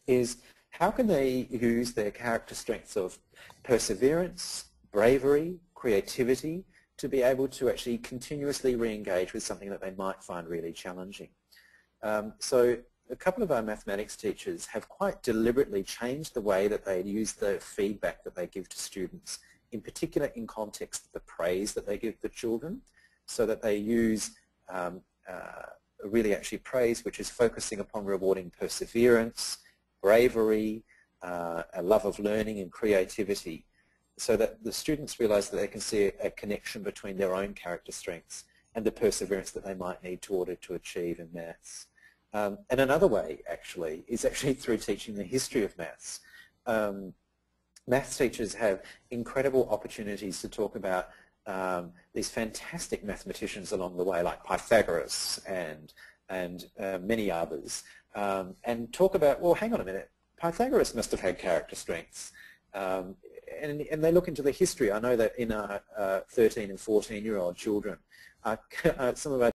is how can they use their character strengths of perseverance, bravery, creativity to be able to actually continuously re-engage with something that they might find really challenging. So a couple of our mathematics teachers have quite deliberately changed the way that they use the feedback that they give to students, in particular in context of the praise that they give the children, so that they use really actually praise which is focusing upon rewarding perseverance, bravery, a love of learning and creativity, so that the students realize that they can see a connection between their own character strengths and the perseverance that they might need in order to achieve in maths. And another way, actually, is actually through teaching the history of maths. Maths teachers have incredible opportunities to talk about these fantastic mathematicians along the way, like Pythagoras and many others, and talk about, well, hang on a minute, Pythagoras must have had character strengths. And they look into the history. I know that in our 13 and 14-year-old children, some of our